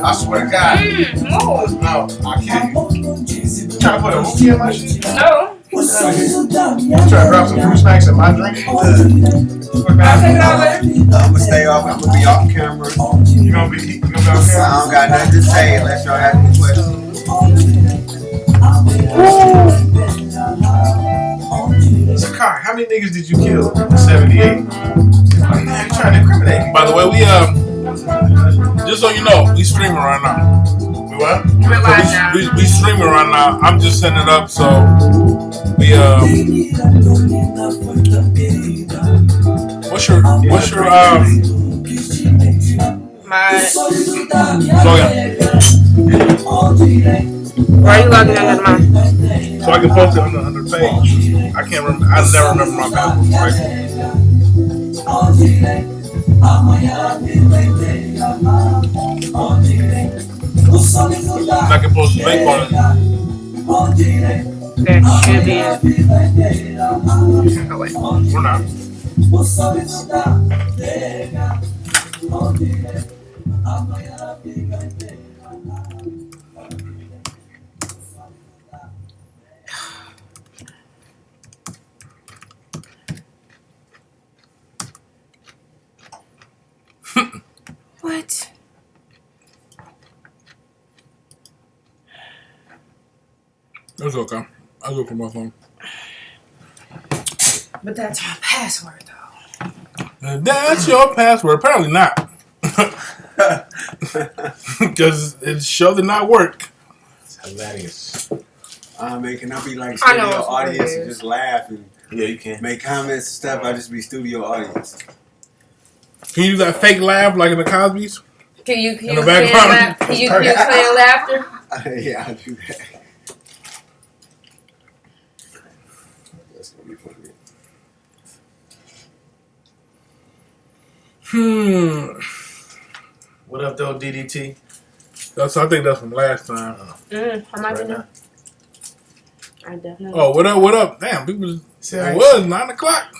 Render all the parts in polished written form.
I swear to God. Move. No, I'll kill you. You trying to put a rookie in my shit? No. You trying to drop some fruit snacks in my drink? I'll take it all later. I'm gonna stay off. I'm gonna be off camera. You gonna be on I camera? don't got nothing to say unless y'all ask me questions. Sakar, how many niggas did you kill in 78? You trying to incriminate me? By the way, we just so you know, we streaming right now. We what? We're live now. We streaming right now. I'm just setting it up so we What's your My. login? Why are you logging in as mine? So I can post it on the page. I can't remember. I never remember my password. I can post the link on it. That should be it. Oh, wait. We're not. What? It's okay. I'll look for my phone. But that's my password, though. And that's your password. Apparently not. Because it sure did not work. It's hilarious. Man, can I be like I know studio it's audience and hilarious. just laugh and Yeah, you can. make comments and stuff? I just be studio audience. Can you do that fake laugh like in the Cosby's? Can you In the background. Can you clear laughter? Yeah, I'll do that. That's gonna be funny. What up, though, DDT? I think that's from last time. I might Right be. now. I definitely. Oh, what up? What up? Damn, people. It was 9 o'clock.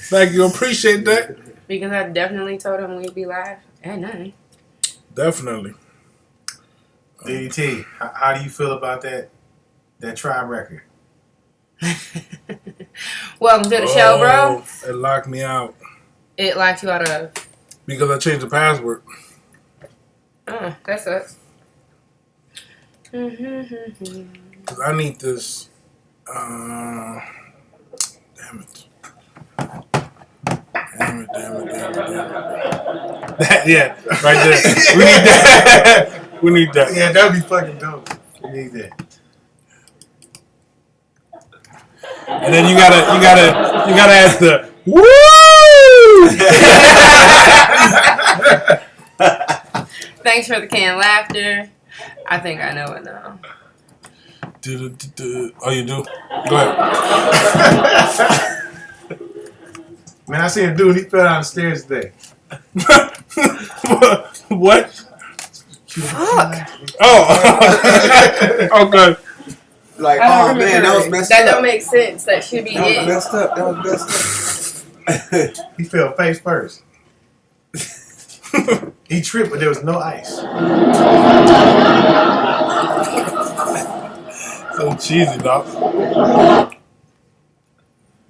Thank you. Appreciate that. Because I definitely told him we'd be live at 9. Definitely. DDT, how do you feel about that Tribe record? Welcome to the show, bro. It locked me out It locked you out of. because I changed the password. That sucks. Because I need this. Damn it. Damn it. That, yeah, right there. We need that. We need that. Yeah, that'd be fucking dope. We need that. And then you gotta ask the woo. Thanks for the canned laughter. I think I know it now. Oh, you do? Go ahead. Man, I seen a dude, he fell down the stairs today. What? Fuck. Oh. Okay. Like, I don't oh remember man, that was it. messed That up. don't make sense. That should be That was it. messed up. That was messed up. He fell face first. He tripped, but there was no ice. So cheesy, dog.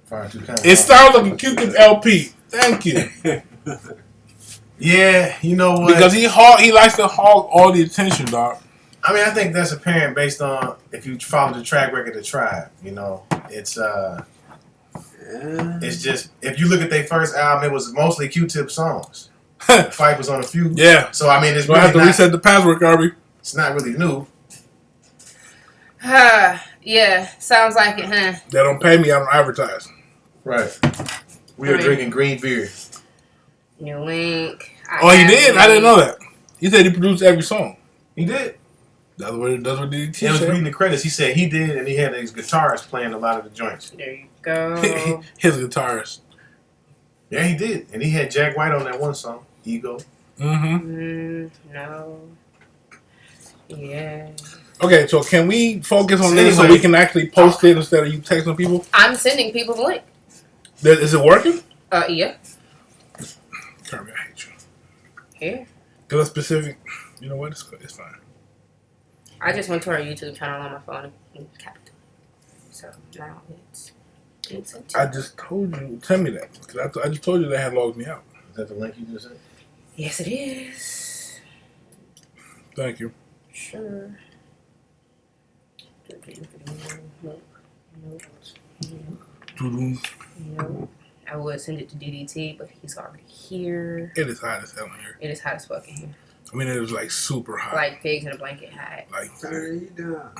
Far too kind. It sounds like a Q-Tip LP. Thank you. Yeah, you know what? Because he likes to hog all the attention, dog. I mean, I think that's apparent based on if you follow the track record of Tribe. You know, it's just if you look at their first album, it was mostly Q-Tip songs. Fight was on a few. Yeah. So I mean, it's We'll really have to not, reset the password, Kirby. it's not really new. Yeah, sounds like it, huh? They don't pay me, I don't advertise. Right. We are drinking green beer. New link. Oh, he did? I didn't know that. He said he produced every song. He did. That's what DDT He was said. reading the credits. He said he did, and he had his guitarist playing a lot of the joints. There you go. His guitarist. Yeah, he did, and he had Jack White on that one song, Ego. Mm-hmm. No. Yeah. Okay, so can we focus on So this so anyway- we can actually post it instead of you texting people? I'm sending people the link. Is it working? Yeah. Kirby, I hate you. Here. Give us specific. You know what? It's fine. I just went to our YouTube channel on my phone and kept it. So now it's I just told you. Tell me that. Because I just told you they had logged me out. Is that the link you just sent? Yes, it is. Thank you. Sure. Doo-doo. No. I would send it to DDT, but he's already here. It is hot as hell in here. It is hot as fuck in here. I mean, it was like super hot. Like pigs in a blanket hot. Like Turn you down.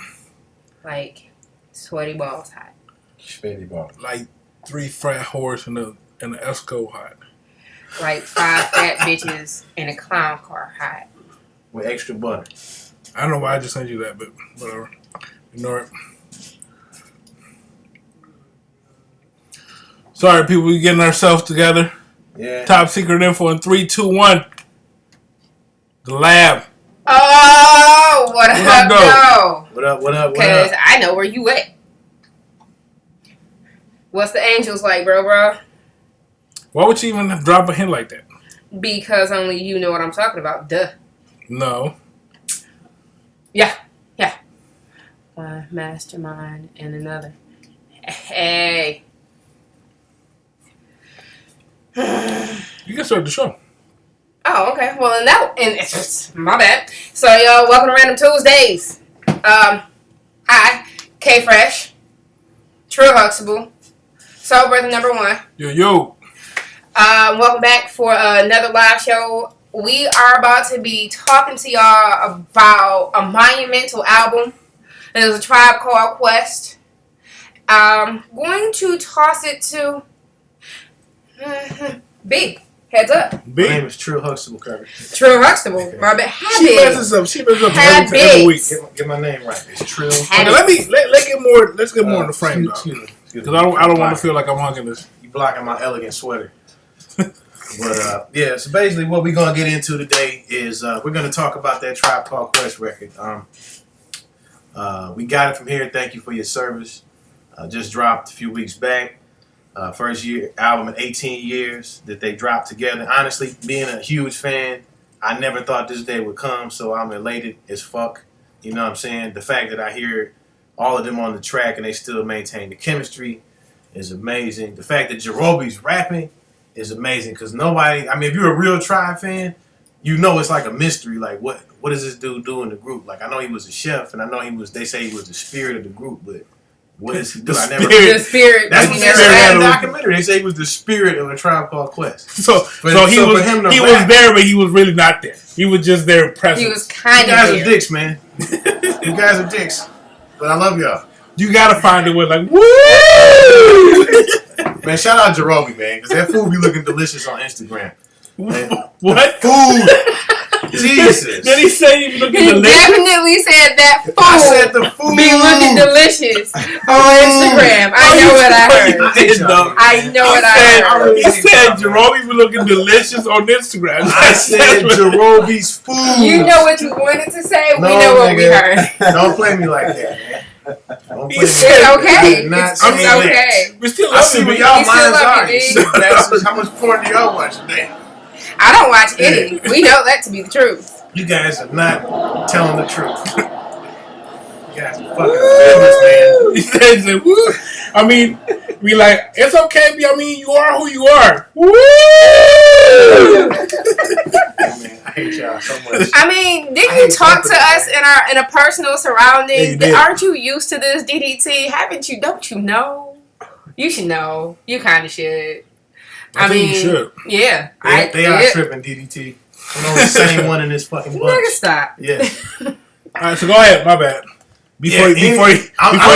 Like sweaty balls hot. Spaghetti ball. like 3 frat whores in the Esco hot. Like 5 fat bitches in a clown car hot. With extra butter. I don't know why I just sent you that, but whatever. Ignore it. Sorry, people, we getting ourselves together. Yeah. Top secret info in 3, 2, 1. The lab. Oh, what What up, up, though? What up, what up, what Because up? I know where you at. What's the Angels like, bro? Why would you even drop a hint like that? Because only you know what I'm talking about. Duh. No. Yeah. One mastermind and another. Hey. You can start the show. Oh, okay. Well, and it's my bad. So, y'all, welcome to Random Tuesdays. Hi, K Fresh, True Huxtable, Soul Brother number 1. Yo. Welcome back for another live show. We are about to be talking to y'all about a monumental album. It is A Tribe Called Quest. I'm going to toss it to B. Heads up. My B. name is True Huxtable Kirby. True Huxtable. My bad. She messes up. She messes up every Habits. week. Get my name right. It's True. Okay, let's get more in the frame, though. Because I don't want to feel like I'm hugging this. You blocking my elegant sweater. But yeah, so basically what we're gonna get into today is we're gonna talk about that Tribe Called Quest record. We got it from here. Thank you for your service. Just dropped a few weeks back. First year album in 18 years that they dropped together. Honestly, being a huge fan, I never thought this day would come, so I'm elated as fuck. You know what I'm saying? The fact that I hear all of them on the track and they still maintain the chemistry is amazing. The fact that Jerobe's rapping is amazing because nobody, I mean, if you're a real Tribe fan, you know it's like a mystery. Like, what does this dude do in the group? Like, I know he was a chef and I know they say he was the spirit of the group, but what does he do? I never. The spirit. That's we what they never said had. in the documentary. They say he was the spirit of A Tribe Called Quest. So But- he so was for him to he rap- was there, but he was really not there. He was just there present. He was You kind of guys are there. dicks, man. You guys are dicks. But I love y'all. You gotta find a way, like woo. Man, shout out Jerobe, man, because that food be looking delicious on Instagram. Man, What? food. Jesus. Did he say he was looking He delicious? definitely said that food I said the food. be looking delicious on Instagram. I know what I heard. I know what I heard. He said Jerome was looking delicious on Instagram. I said Jerobe's food. You know what you wanted to say. We No, know what we nigga. heard. Don't play me like that, man. Don't play me It's like okay. that. It's I mean, okay. We still I see love what you. y'all We still minds love are. you, You B. bastards. How much porn do y'all watch today? I don't watch any. We know that to be the truth. You guys are not telling the truth. You guys are fucking famous, man. He said, woo. I mean, we like, it's okay, B. I mean, you are who you are. Woo! Man, I hate y'all so much. I mean, didn't I you hate talk to that. us in a personal surrounding? Yeah, you did. Aren't you used to this, DDT? Haven't you? Don't you know? You should know. You kind of should. I think you should. Yeah. They are tripping, DDT. I know the same one in this fucking Nigga, bunch. stop. Yeah. All right, so go ahead. My bad. Before you got into I don't know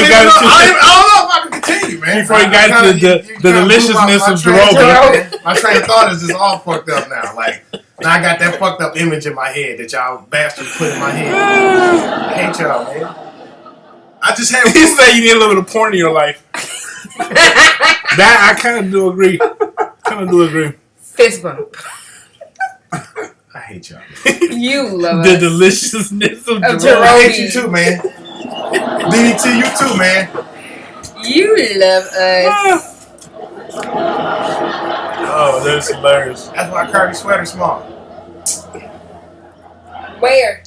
if I can continue, man. Before you got into the deliciousness of Jerobe. My train of thought is just all fucked up now. Like, now I got that fucked up image in my head that y'all bastards put in my head. I hate y'all, man. I just had. he said you need a little bit of porn in your life. That I kind of do agree. Fist bump. I hate y'all. You love The us. deliciousness of Of Jerome. I hate you too, man. DDT, you too, man. You love us. Oh, that's hilarious. That's why Kirby's sweater's small. Where?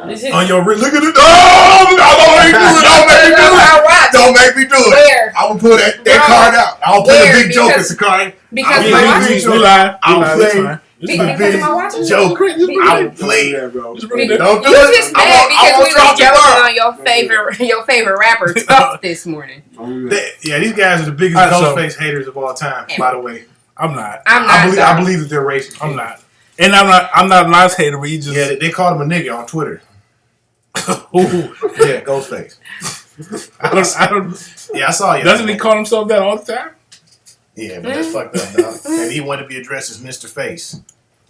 This is On your wrist. Look at it. Oh, don't make me do it. Don't make me do it. Don't make me do it. Where? I will pull that card out. I'll put Where? a big Joker card. Because I'll my play watch. big We lie. I'll play Because of my watch. Joker. I will Because play. Just Don't bring do that. it. you just mad because we drop was the joking bar. on your favorite rapper Tough this morning. Yeah, these guys are the biggest Alright, so- Ghostface haters of all time. By the way, I'm not. I'm I not. believe that they're racist. I'm not. And I'm not a nice hater, but you just. Yeah, they called him a nigga on Twitter. Ooh. Yeah, Ghostface. I don't. Yeah, I saw you. Doesn't he call himself that all the time? Yeah, but that's fucked up, dog. And he wanted to be addressed as Mr. Face.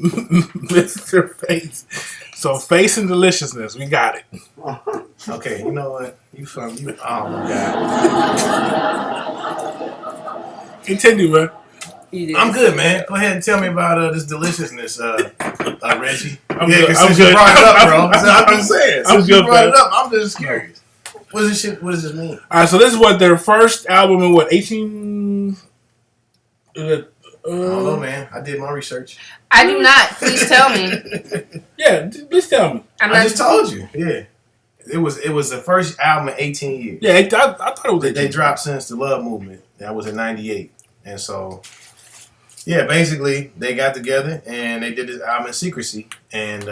Mr. Face. So face and deliciousness, we got it. Okay, you know what? You. Oh my god. Continue, man. You did. I'm good, man. Go ahead and tell me about this deliciousness, Reggie. I'm Yeah, good. because I'm since you good. brought it up, bro. I'm I'm just saying. I'm Since you good, brought man. it up, I'm just curious. What does this mean? All right, so this is what their first album in 18. Is it, I don't know, man. I did my research. I do not. Please tell me. Yeah, please tell me. I'm I not. just told you. Yeah. It was the first album in 18 years. Yeah, I thought it was. They dropped since the Love Movement. That was in '98, and so yeah, basically they got together and they did this album in secrecy, and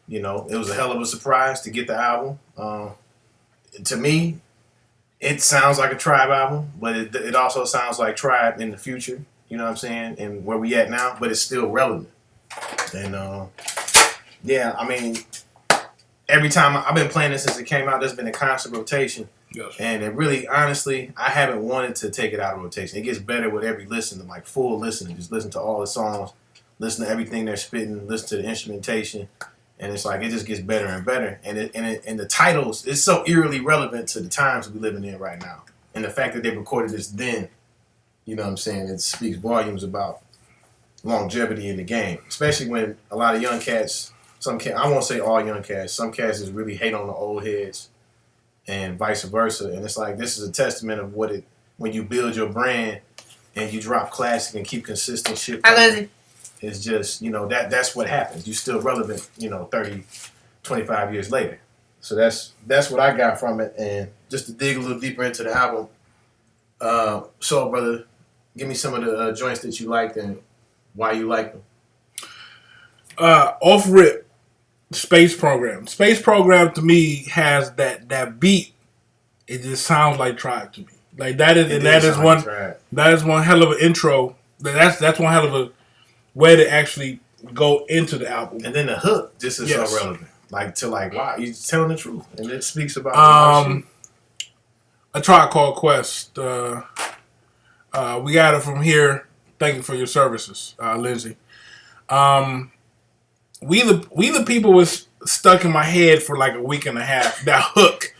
you know it was a hell of a surprise to get the album. To me, it sounds like a Tribe album, but it also sounds like Tribe in the future. You know what I'm saying? And where we at now, but it's still relevant. And yeah, I mean, every time I've been playing it since it came out, there's been a constant rotation. Yes. And it really, honestly, I haven't wanted to take it out of rotation. It gets better with every listen, like full listening. Just listen to all the songs, listen to everything they're spitting, listen to the instrumentation, and it's like it just gets better and better. And the titles, it's so eerily relevant to the times we're living in right now. And the fact that they recorded this then, you know what I'm saying, it speaks volumes about longevity in the game, especially when a lot of young cats, I won't say all young cats, some cats just really hate on the old heads and vice versa. And it's like, this is a testament of when you build your brand and you drop classic and keep consistent shit. I love it. It's just, you know, that's what happens. You're still relevant, you know, 30, 25 years later. So that's what I got from it. And just to dig a little deeper into the album, so brother, give me some of the joints that you liked and why you like them. Off rip, Space Program. Space Program to me has that beat. It just sounds like Tribe to me. Like that is, and that is one. That is one hell of an intro. That's one hell of a way to actually go into the album. And then the hook just is Yes. so relevant. Wow, you're telling the truth, and it speaks about A Tribe Called Quest. We got it from here. Thank you for your services, Lindsay. We the people was stuck in my head for like a week and a half. That hook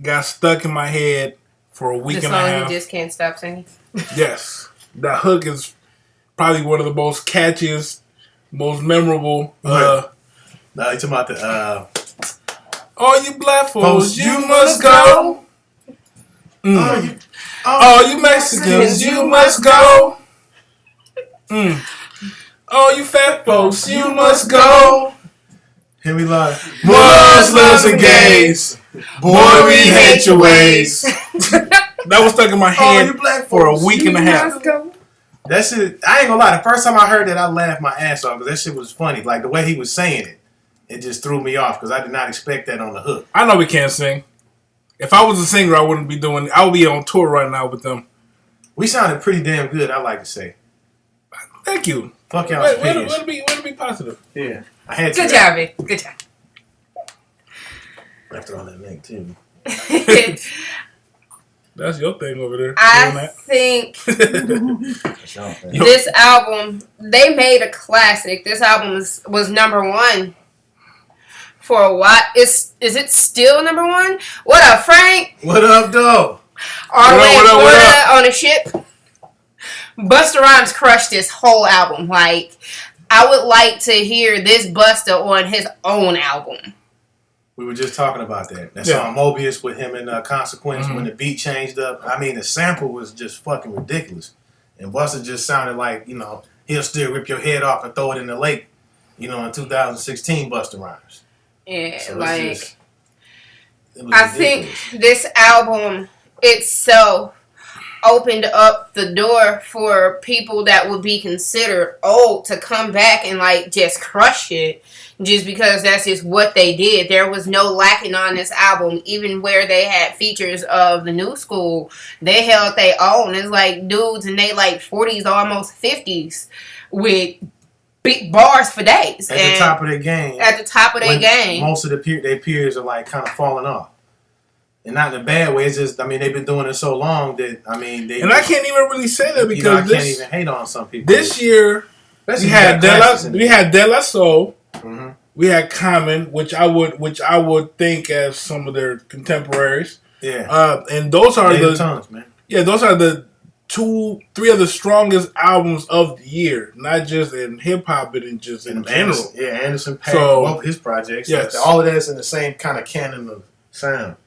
got stuck in my head for a week The and a song half. you just can't stop singing. Yes, that hook is probably one of the most catchiest, most memorable. Right. Now you talking about the All you black folks, Folks, you must go. All you Mexicans, you must go. All you fat folks, you must go. Here we live. Muslims and gays, boy, we hate your ways. That was stuck in my All head you black for a folks, week and a half. That shit, I ain't gonna lie. The first time I heard that, I laughed my ass off because that shit was funny. Like the way he was saying it, it just threw me off because I did not expect that on the hook. I know we can't sing. If I was a singer, I wouldn't be doing. I would be on tour right now with them. We sounded pretty damn good, I like to say. Thank you. Fuck y'all's Way opinions. to be positive. Yeah, I had to. Good job, Vic. Good job. After all that link too. That's your thing over there. I think That's y'all thing. this album, they made a classic. This album was number one for a while. Is it still number one? What up, Frank? What up, though? What up? On a ship. Busta Rhymes crushed this whole album. Like, I would like to hear this Busta on his own album. We were just talking about that. That Yeah. song Mobius with him and Consequence when the beat changed up. I mean, the sample was just fucking ridiculous. And Busta just sounded like, you know, he'll still rip your head off and throw it in the lake. in 2016 Busta Rhymes. Yeah, So like it was I ridiculous. think this album itself opened up the door for people that would be considered old to come back and like just crush it, just because that's just what they did. There was no lacking on this album, even where they had features of the new school. They held their own. It's like dudes in they like 40s, almost 50s, with big bars for days. At the top of their game. At the top of their when game. Most of their peers are like kind of falling off. And not in a bad way. It's just, they've been doing it so long that, they... And I can't even really say that because I can't even hate on some people. This year, we had De La Soul. Mm-hmm. We had Common, which I would think as some of their contemporaries. Yeah. And those are Native Tongues, man. Yeah, those are the 3 of the strongest albums of the year, not just in hip hop, but in general. Anderson .Paak, So, his projects. Yes. All of that's in the same kind of canon of sound.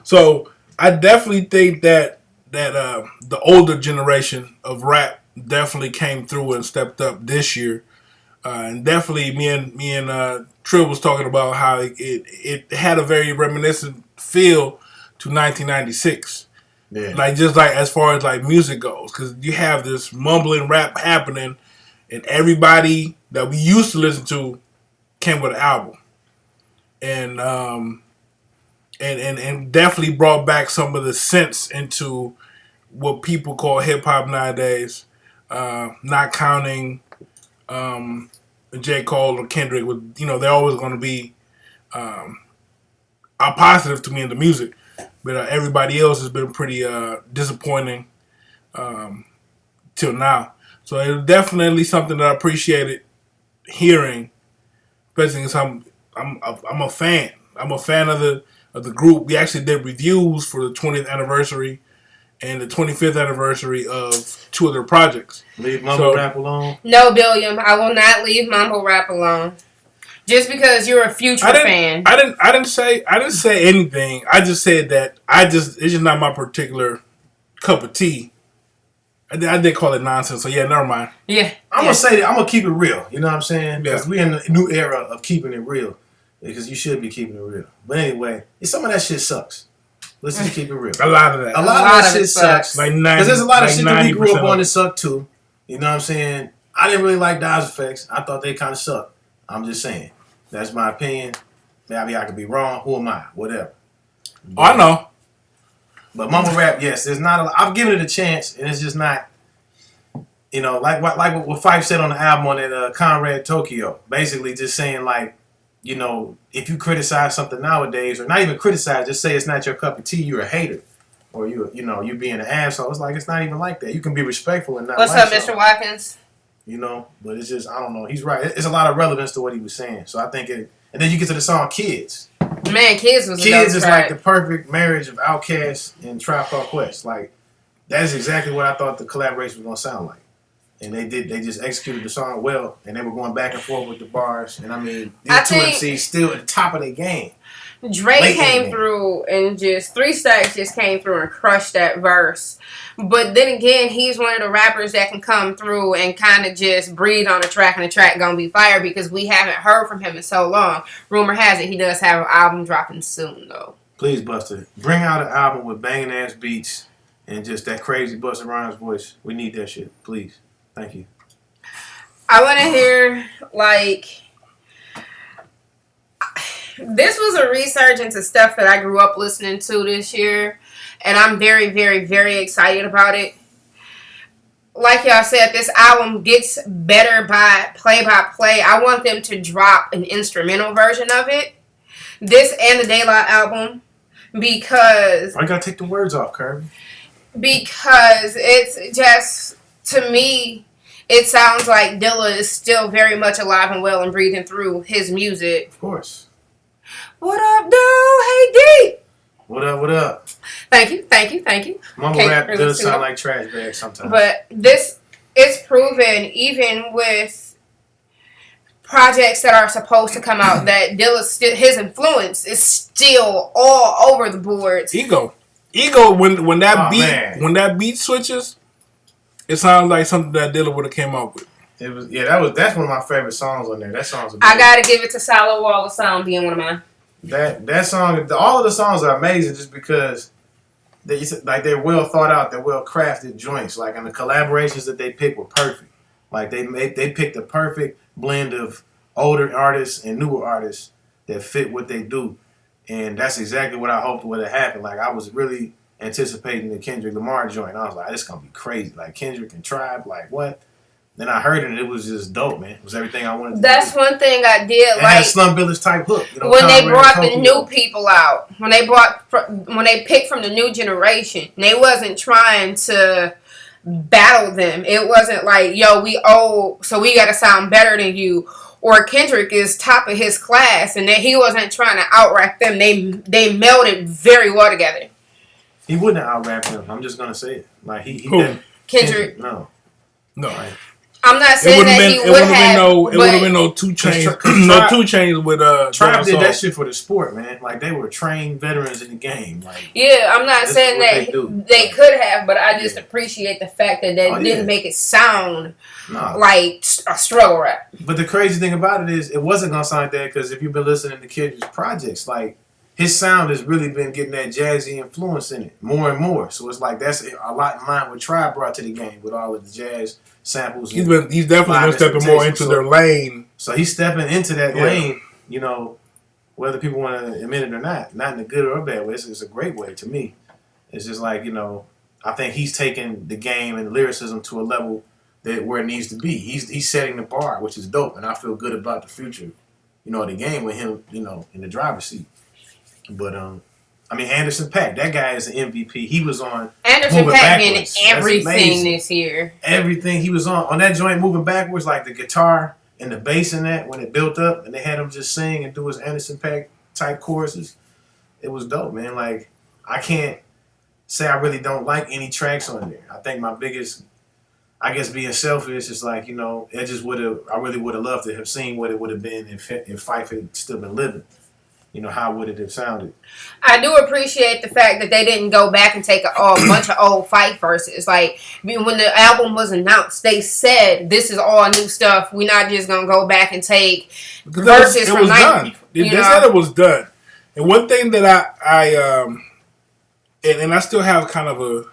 So I definitely think that the older generation of rap definitely came through and stepped up this year, and definitely me and Trill was talking about how it had a very reminiscent feel to 1996. Yeah. Like just like as far as like music goes, because you have this mumbling rap happening, and everybody that we used to listen to came with an album, and definitely brought back some of the sense into what people call hip hop nowadays. Not counting J. Cole or Kendrick, they're always going to be a positive to me in the music. But everybody else has been pretty disappointing till now. So it's definitely something that I appreciated hearing, especially because I'm a fan. I'm a fan of the group. We actually did reviews for the 20th anniversary and the 25th anniversary of 2 of their projects. Leave mumble rap alone? No, Billiam, I will not leave mumble rap alone. Just because you're a Future fan. I didn't say anything. I just said that it's just not my particular cup of tea. I did call it nonsense, so yeah, never mind. Yeah. I'm going to say that. I'm going to keep it real. You know what I'm saying? Because Yeah. we're in a new era of keeping it real. Because you should be keeping it real. But anyway, some of that shit sucks. Let's just keep it real. A lot of that. A lot of that shit sucks. sucks. Like Because there's a lot of shit that we grew up 90% on that suck too. You know what I'm saying? I didn't really like Daz Effects. I thought they kind of sucked. I'm just saying. That's my opinion. Maybe I could be wrong. Who am I? Whatever. Oh, I know. But mumble rap, yes, there's not. I've given it a chance, and it's just not. Like what Phife said on the album on that Conrad Tokyo. Basically, just saying like, if you criticize something nowadays, or not even criticize, just say it's not your cup of tea, you're a hater, or you being an asshole. It's like it's not even like that. You can be respectful and not. What's like up, Mr. something. Watkins? But it's just, I don't know. He's right. It's a lot of relevance to what he was saying. So I think it. And then you get to the song "Kids." Man, Kids was Kids a is track. like the perfect marriage of Outkast and Tribe Called Quest. Like that is exactly what I thought the collaboration was gonna sound like. And they did. They just executed the song well, and they were going back and forth with the bars. And these 2 MCs still at the top of their game. Drake Late came game. through and just 3 Stacks just came through and crushed that verse. But then again, he's one of the rappers that can come through and kind of just breathe on a track, and the track gonna be fire because we haven't heard from him in so long. Rumor has it he does have an album dropping soon though. Please, Busta, bring out an album with banging ass beats and just that crazy Busta Rhymes voice. We need that shit, please. Thank you. I want to hear this was a research into stuff that I grew up listening to this year, and I'm very, very, very excited about it. Like y'all said, this album gets better by play. I want them to drop an instrumental version of it. This and the De La album, because I gotta take the words off, Kirby. Because it's just, to me, it sounds like Dilla is still very much alive and well and breathing through his music. Of course. What up, dude? Hey, D. What up? What up? Thank you. Mumble Can't rap really does see sound them. like trash bags sometimes. But this is proven, even with projects that are supposed to come out, that Dilla's still, his influence is still all over the boards. Ego, when that beat switches, it sounds like something that Dilla would have came up with. It was that's one of my favorite songs on there. That song's amazing. I gotta give it to Solid Wall of Sound being one of mine. That song, all of the songs are amazing just because they're well thought out, they're well crafted joints. Like, and the collaborations that they picked were perfect. Like they picked the perfect blend of older artists and newer artists that fit what they do, and that's exactly what I hoped would have happened. Like, I was really anticipating the Kendrick Lamar joint. I was like, this is gonna be crazy. Like, Kendrick and Tribe, like what? Then I heard it and it was just dope, man. It was everything I wanted to That's do. one thing I did It like. had a Slum Village type hook. You know, When they Conrad brought the Tokyo. new people out, when they picked from the new generation, they wasn't trying to battle them. It wasn't like, yo, we old, so we gotta sound better than you. Or Kendrick is top of his class, and that he wasn't trying to out-rap them. They melded very well together. He wouldn't have out-rapped him. I'm just gonna say it. Like he Who? didn't. Kendrick. No. No. Like, I'm not saying that he would have. It would have been no 2 Chainz. No 2 Chainz with Tribe did Dancehall. that shit for the sport, man. Like, they were trained veterans in the game. Like, Yeah, I'm not This saying is what that they do. they could have, but I just Yeah. appreciate the fact that they Oh, yeah. didn't make it sound nah. like a struggle rap. But the crazy thing about it is, it wasn't gonna sound like that because if you've been listening to Kendrick's projects, like, his sound has really been getting that jazzy influence in it more and more. So it's like that's a lot in line with Tribe brought to the game with all of the jazz samples. He's definitely been stepping more into their lane. So he's stepping into that Yeah. lane, you know, whether people want to admit it or not in a good or a bad way. It's a great way to me. It's just like, you know, I think he's taking the game and lyricism to a level that where it needs to be. He's setting the bar, which is dope, and I feel good about the future, you know, of the game with him, you know, in the driver's seat. But I mean, Anderson .Paak, that guy is an MVP. He was on Anderson Moving .Paak been in Backwards. That's everything amazing. this year. Everything he was on that joint Moving Backwards, like the guitar and the bass in that when it built up and they had him just sing and do his Anderson .Paak type choruses. It was dope, man. Like, I can't say I really don't like any tracks on there. I think my biggest, I guess, being selfish is like, you know, I really would have loved to have seen what it would have been if Phife had still been living. You know, how would it have sounded? I do appreciate the fact that they didn't go back and take a bunch of old Phife verses. Like, when the album was announced, they said, this is all new stuff. We're not just going to go back and take verses from 90. They said it was done. And one thing that and I still have kind of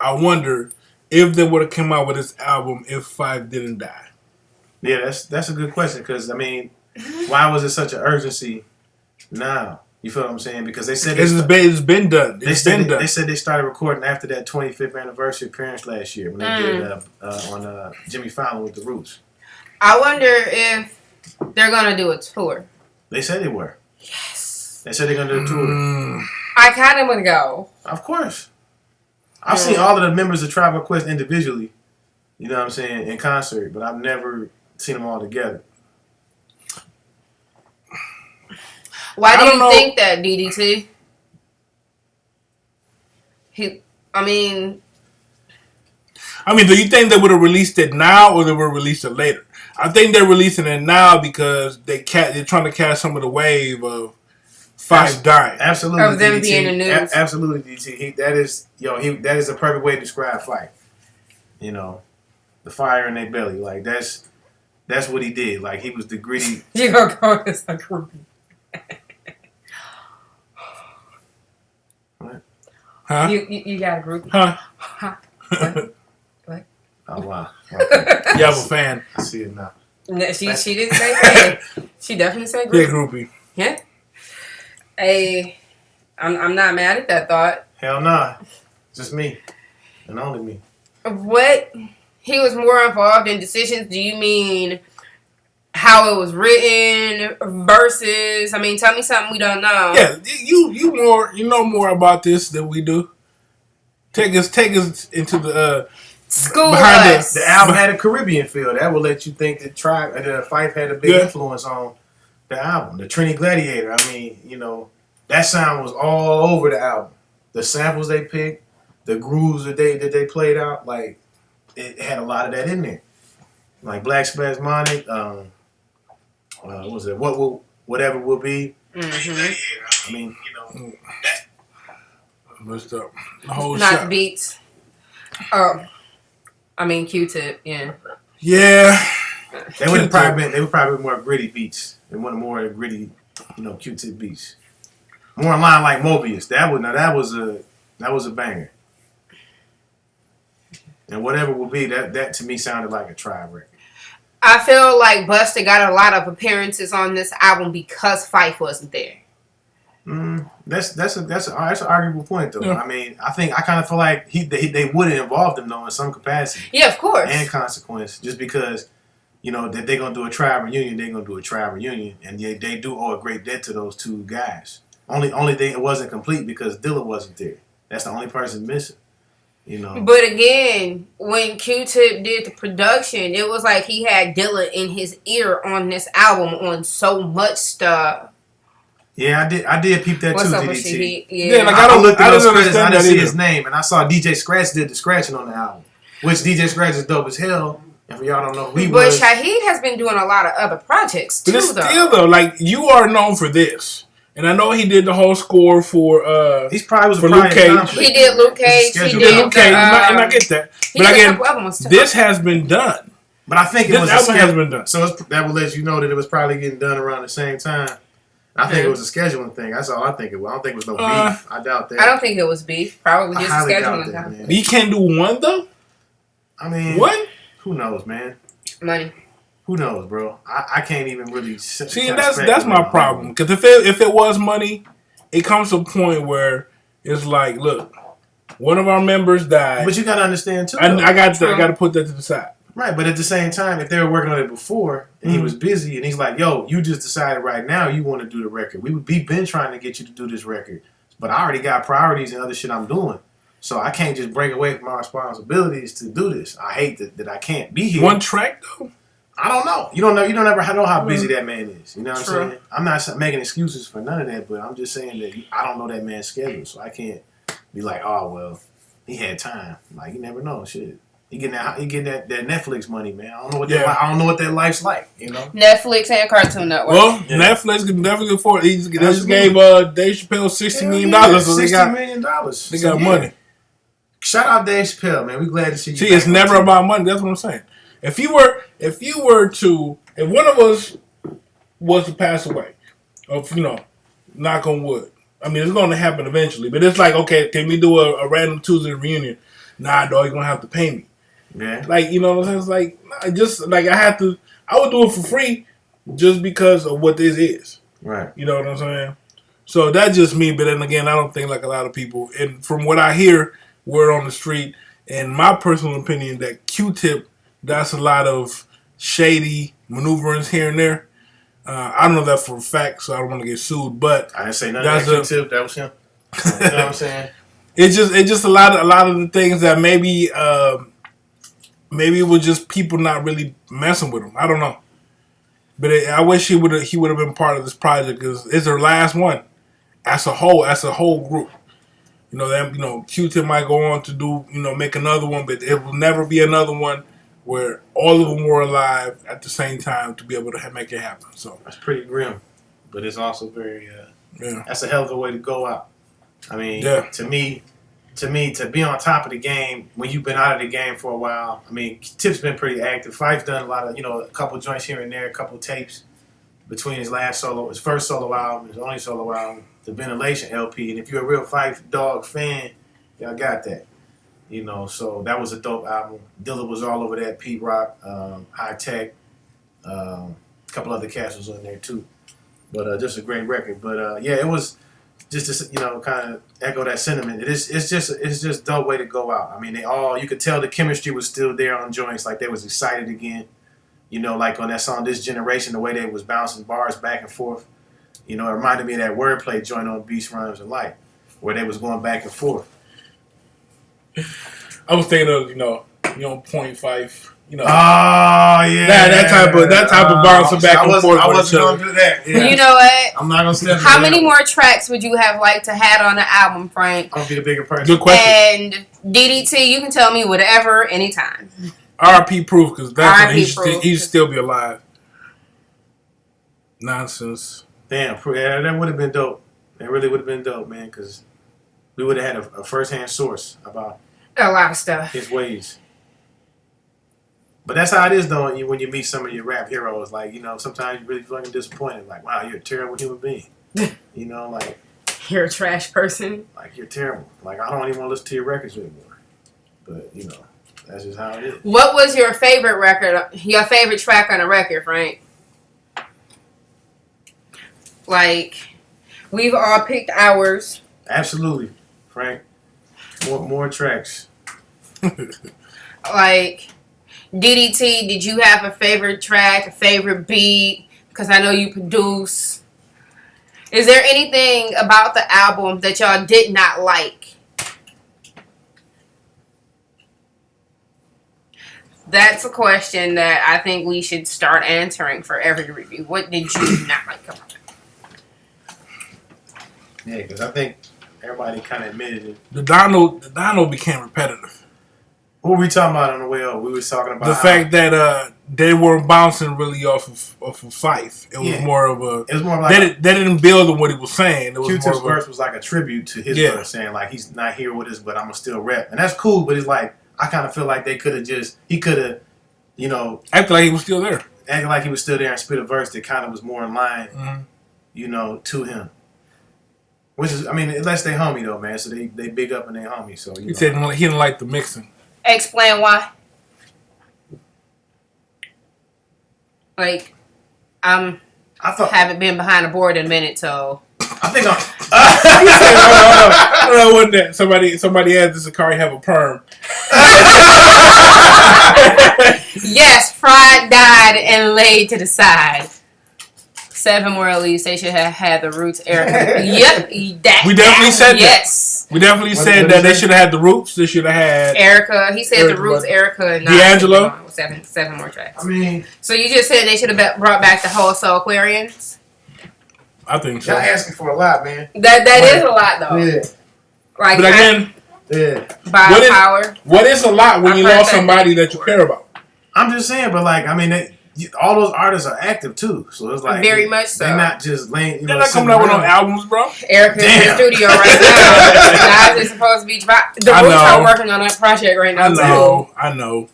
I wonder if they would have come out with this album if Phife didn't die. Yeah, that's a good question because, I mean, why was it such an urgency now? You feel what I'm saying? Because they said it's been done. They said they started recording after that 25th anniversary appearance last year when they did on Jimmy Fallon with the Roots. I wonder if they're going to do a tour. They said they were. Yes. They said they're gonna do a tour. I kind of want to go. Of course. I've seen all of the members of Tribe Called Quest individually. You know what I'm saying, in concert, but I've never seen them all together. Why do you think that, DDT? I mean, do you think they would have released it now or they would have released it later? I think they're releasing it now because they're trying to catch some of the wave of Phife dying. Absolutely, of them DDT. being in the news. Absolutely, DT. That is a perfect way to describe Phife. You know, the fire in their belly. Like that's what he did. Like he was the gritty. You gonna go as a groupie. Huh? You got a groupie. Huh? What? Oh wow. Okay. You have a fan. I see it now. No, she didn't say that. She definitely said Yeah, groupie. groupie. Yeah. Hey, I'm not mad at that thought. Hell nah. Just me. And only me. What? He was more involved in decisions. Do you mean how it was written versus? I mean, tell me something we don't know. Yeah, you know more about this than we do. Take us into the School behind us. The album had a Caribbean feel. That would let you think that Phife had a big influence on the album. The Trinity Gladiator. I mean, you know, that sound was all over the album. The samples they picked, the grooves that they played out, like it had a lot of that in there. Like Black Spasmodic, what was it? Whatever will be. Mm-hmm. I mean, you know, messed up. The whole Not shot. the beats. Oh, I mean Q-Tip. Yeah. Yeah. They would probably been more gritty beats. They wanted more gritty, Q-Tip beats. More in line like Mobius. That was a banger. And whatever will be, that to me sounded like a Tribe record. I feel like Busta got a lot of appearances on this album because Phife wasn't there. That's an arguable point though. Yeah. I mean, I kind of feel like they would have involved him though in some capacity. Yeah, of course. And consequence, just because that they're gonna do a Tribe reunion, they're gonna do a Tribe reunion, and they do owe a great debt to those two guys. Only thing it wasn't complete because Dilla wasn't there. That's the only person missing. But again, when Q-Tip did the production, it was like he had Dilla in his ear on this album on so much stuff. Yeah, I did peep that What's too, up with DDT. Yeah, like I looked at those didn't credits, I understand didn't that see either. his name, and I saw DJ Scratch did the scratching on the album, which DJ Scratch is dope as hell. And for y'all don't know who he But was. Shaheed has been doing a lot of other projects too, But it's though. still though, like you are known for this, and I know he did the whole score for. He's probably was for a Luke prime Cage. conflict. He did Luke It's a Cage. He schedule. did Okay, and I get that. He But did a again, couple other ones too. this has been done. But I think it This was a album has schedule. been done. So that would let you know that it was probably getting done around the same time. I think it was a scheduling thing. That's all I think it was. I don't think it was no beef. I doubt that. I don't think it was beef. Probably I just highly doubt scheduling that, time. man. He can't do one though. I mean, What? Who knows, man? Money. Who knows, bro? I can't even really See, and that's my problem. Because if it was money, it comes to a point where it's like, look, one of our members died. But you gotta understand too. I got though. to put that to the side. Right, but at the same time, if they were working on it before and he was busy and he's like, "Yo, you just decided right now you want to do the record. We've been trying to get you to do this record, but I already got priorities and other shit I'm doing, so I can't just break away from my responsibilities to do this. I hate that I can't be here. One track though. I don't know. You don't know. You don't ever know how busy that man is. You know what True. I'm saying? I'm not making excuses for none of that, but I'm just saying that I don't know that man's schedule, so I can't be like, "Oh well, he had time." Like you never know, shit. He getting that Netflix money, man. I don't know what I don't know what that life's like, Netflix and Cartoon Network. Well, Yeah. Netflix can definitely afford. They just Absolutely. gave Dave Chappelle $60 million, so they $60 got million. they got money. Shout out Dave Chappelle, man. We glad to see you. See, back it's on never TV. about money. That's what I'm saying. If one of us was to pass away, knock on wood. I mean, it's going to happen eventually. But it's like, okay, can we do a random Tuesday reunion? Nah, dog, you're going to have to pay me. Yeah. Like, you know what I'm saying? It's like, I would do it for free just because of what this is. Right. You know what I'm saying? So that's just me. But then again, I don't think like a lot of people. And from what I hear, word on the street, and my personal opinion, that Q-Tip, that's a lot of shady maneuverings here and there. I don't know that for a fact, so I don't want to get sued. But I didn't say nothing. That's That's Q-Tip. That was him. You know what I'm saying? it's just a lot of the things that maybe it was just people not really messing with him. I don't know. But I wish he would have been part of this project because it's their last one as a whole group. Q-Tip might go on to do make another one, but it will never be another one where all of them were alive at the same time to be able to make it happen. So That's pretty grim, but it's also very. yeah, That's a hell of a way to go out. I mean, Yeah. to me, to be on top of the game when you've been out of the game for a while. I mean, Tip's been pretty active. Fife's done a lot of, a couple joints here and there, a couple tapes between his first solo album, his only solo album, the Ventilation LP. And if you're a real Fife Dog fan, y'all got that. So that was a dope album. Dilla was all over that. Pete Rock, High Tech, a couple other cats was on there too. But just a great record. But yeah, it was just to kind of echo that sentiment. It's just dope way to go out. I mean, you could tell the chemistry was still there on joints. Like they was excited again. Like on that song This Generation, the way they was bouncing bars back and forth. It reminded me of that wordplay joint on Beast Rhymes and Light, where they was going back and forth. I was thinking of .5. Oh yeah, that type of bouncing back and forth. I with wasn't each other. gonna do that. Yeah. You know what? I'm not gonna step. How many more tracks would you have liked to had on the album, Frank? I'm gonna be the bigger person. Good question. And DDT, you can tell me whatever, anytime. R.I.P. Proof, because R.I.P. Proof. he'd still be alive. Nonsense. Damn, yeah, that would have been dope. That really would have been dope, man, because we would have had a first-hand source about A lot of stuff. his ways. But that's how it is, though, when you meet some of your rap heroes. Like, sometimes you're really fucking disappointed. Like, wow, you're a terrible human being. Like, you're a trash person. Like, you're terrible. Like, I don't even want to listen to your records anymore. But, that's just how it is. What was your favorite record, your favorite track on a record, Frank? Like, we've all picked ours. Absolutely, Frank. More tracks. Like, DDT, did you have a favorite track, a favorite beat? Because I know you produce. Is there anything about the album that y'all did not like? That's a question that I think we should start answering for every review. What did you not like about it? Yeah, because I think everybody kind of admitted it. The Dono became repetitive. What were we talking about on the way up? We was talking about the fact that they weren't bouncing really off of Fife. It was more of a. It was more like they didn't build on what he was saying. It was Q-Tip's more of verse was like a tribute to his verse, saying like he's not here with us, but I'm gonna still rap, and that's cool. But it's like I kind of feel like he could have, acted like he was still there, acting like he was still there and spit a verse that kind of was more in line, to him. Which is, unless they homie though, man. So they big up and they homie. So he said he didn't like the mixing. Explain why. Like, I haven't been behind a board in a minute, so. I think I'm. No, wasn't that somebody asked does Sakari have a perm? Yes, fried, dyed, and laid to the side. 7 more at least. They should have had the Roots Erica. Yep, we definitely said yes. That. We definitely said that they should have had the Roots. They should have had Erica. He said the Roots Erica and D'Angelo. 7 more tracks. So you just said they should have brought back the whole Soul Aquarians. I think so. Y'all asking for a lot, man. That is a lot though. Yeah. Like, but again, by power. What is a lot when you lost somebody that you care about? I'm just saying, but like, all those artists are active too, so it's like very much so. They're not just laying. They're not coming out with no albums, bro. Erica's in the studio right now. Guys, is supposed to be dropped. The Roots are working on that project right now. I know.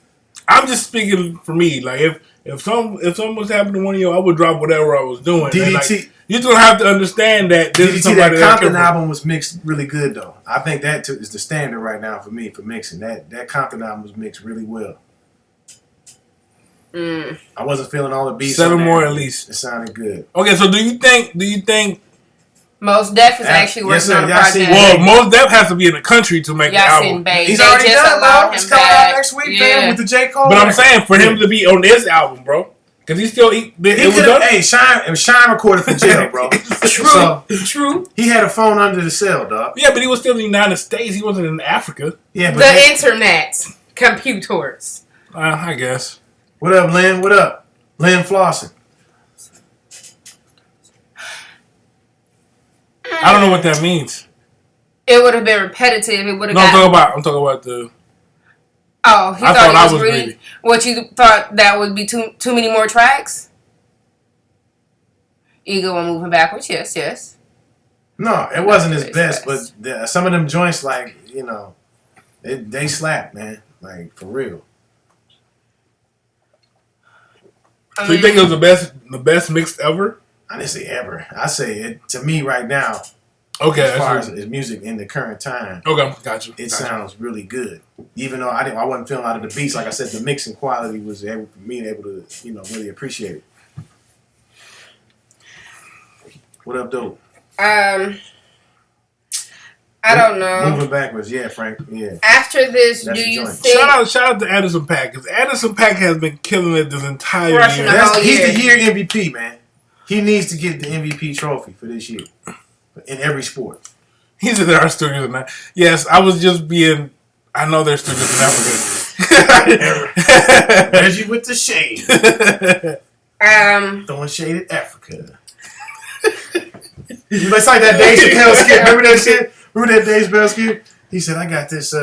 I'm just speaking for me. Like if something was happening to one of you, I would drop whatever I was doing. DDT. You're gonna have to understand that this is somebody that Compton album was mixed really good though. I think that is the standard right now for me for mixing. That Compton album was mixed really well. I wasn't feeling all the beats. 7 more at least. It sounded good. Okay, so do you think Mos Def is actually working on a project? Well, Mos Def has to be in the country to make the album. He's already done, bro. It's coming out next week, man, with the J. Cole. But I'm saying for him to be on this album, bro, because he still Shine recorded from jail, bro. True. He had a phone under the cell, dog. Yeah, but he was still in the United States. He wasn't in Africa. Yeah, but the internet, computers. I guess. What up, Lynn? What up, Lynn Flossin? I don't know what that means. It would have been repetitive. It would have. No, I'm talking about the. Oh, he thought I was reading. What you thought that would be too many more tracks? Ego and moving backwards. Yes. No, it wasn't his best, but some of them joints, like they slap, man. Like for real. So you think it was the best mix ever? I didn't say ever. I say it to me right now. Okay, as far as his music in the current time. Okay, gotcha. It sounds really good. Even though I wasn't feeling a lot of the beats. Like I said, the mixing quality was able to really appreciate it. What up, dope? I don't know. Moving backwards, yeah, Frank. Yeah. After this, do you think? Shout out to Anderson .Paak, because Anderson .Paak has been killing it this entire year. He's the year MVP, man. He needs to get the MVP trophy for this year in every sport. He's in our studios now. Yes, I was just being. I know there's studios in Africa. Reggie with the shade. Throwing shade at Africa. It's like that Dave Chappelle skit. Remember that shit? Remember that Dave Chappelle skit? He said, "I got these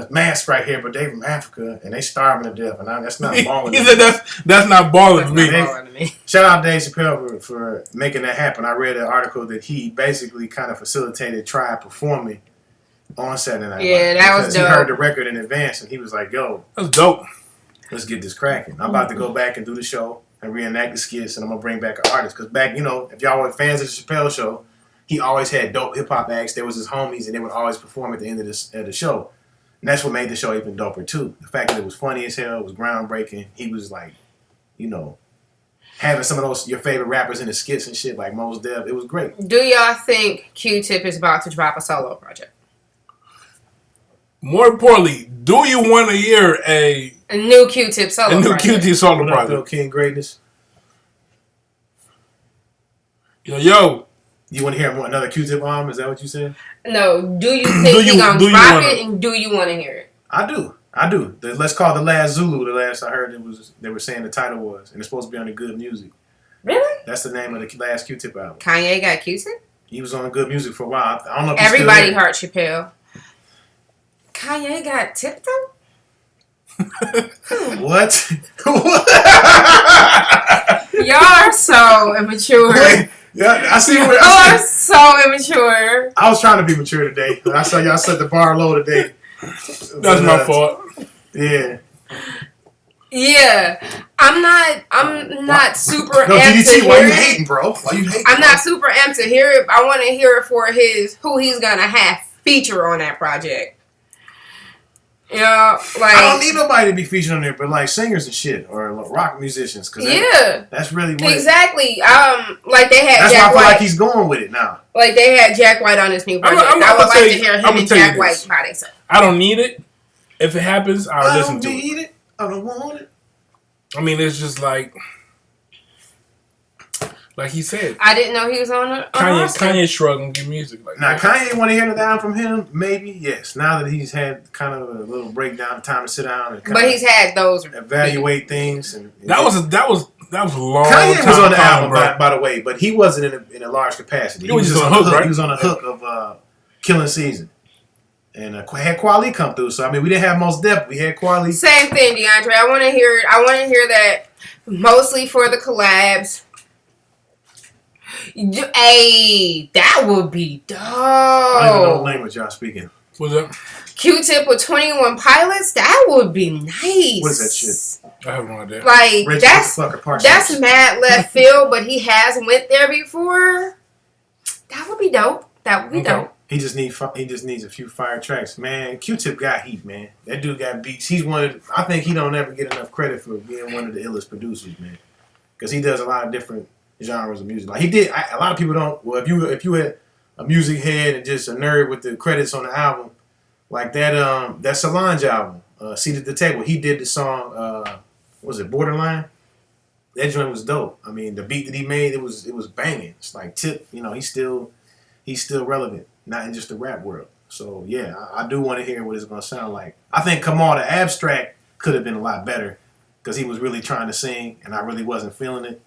masks right here, but they from Africa and they starving to death, and that's not balling." He said, "That's not balling to me." Shout out Dave Chappelle for making that happen. I read an article that he basically kind of facilitated Tribe performing on Saturday Night Live. Yeah, that was dope. He heard the record in advance, and he was like, "Yo, that's dope." let's get this cracking. I'm about to go back and do the show and reenact the skits, and I'm gonna bring back an artist. Cause back, if y'all were fans of the Chappelle Show, he always had dope hip hop acts. There was his homies, and they would always perform at the end of the show. And that's what made the show even doper too. The fact that it was funny as hell, it was groundbreaking. He was like, having some of those your favorite rappers in the skits and shit like Mos Def. It was great. Do y'all think Q-Tip is about to drop a solo project? More importantly, do you want to hear a new Q-Tip solo project? Q-Tip solo What up, project? Lil King Greatness? Yo. You want to hear another Q-Tip album? Is that what you said? No. Do you think he's going to drop it, and do you want to hear it? I do. Let's call The Last Zulu. The last I heard they were saying the title was, and it's supposed to be on the Good Music. Really? That's the name of the last Q-Tip album. Kanye got Q-Tip? He was on Good Music for a while. I don't know if everybody heard Chappelle. Kanye got Tip though? What? Y'all are so immature. Yeah, I see. Y'all are so immature. I was trying to be mature today. I saw y'all set the bar low today. That's my fault. Yeah. Yeah. I'm not super No, amped to DDT, hear why you it. hating, bro? Why you hating? I'm not super amped to hear it. I want to hear it for who he's gonna have feature on that project. I don't need nobody to be featured on there, but like singers and shit or rock musicians, cause that's really what exactly. Like they had that's Jack why I feel White. like he's going with it now. Like they had Jack White on his new project. I would like to hear him and Jack White by themselves. I don't need it. If it happens, I'll listen to it. I don't need it. I don't want it. I mean, it's just like he said. I didn't know he was on Kanye struggling to get music like now, that. Kanye want to hear the album from him? Maybe, yes. Now that he's had kind of a little breakdown, time to sit down and but he's had those evaluate things. And that was a long Kanye time was on the coming, album, by the way, but he wasn't in a large capacity. He was just on a hook, right? He was on a hook of Killing Season. And had Kweli come through. So, I mean, we didn't have Mos Def. We had Kweli. Same thing, DeAndre. I want to hear it. I want to hear that mostly for the collabs. Hey, that would be dope. I don't even know what language y'all speaking. What's that? Q-Tip with 21 Pilots. That would be nice. What is that shit? I have no idea. Like Rich that's mad left field, but he has went there before. That would be dope. That would be dope. He just needs a few fire tracks, man. Q-Tip got heat, man. That dude got beats. I think he don't ever get enough credit for being one of the illest producers, man. Because he does a lot of different genres of music. Like he did. A lot of people don't. Well, if you had a music head and just a nerd with the credits on the album, like that Solange album, Seat at the Table. He did the song. What was it, Borderline? That joint was dope. I mean, the beat that he made, it was banging. It's like Tip. He's still relevant, not in just the rap world. So yeah, I do want to hear what it's gonna sound like. I think Kamal the Abstract could have been a lot better because he was really trying to sing, and I really wasn't feeling it.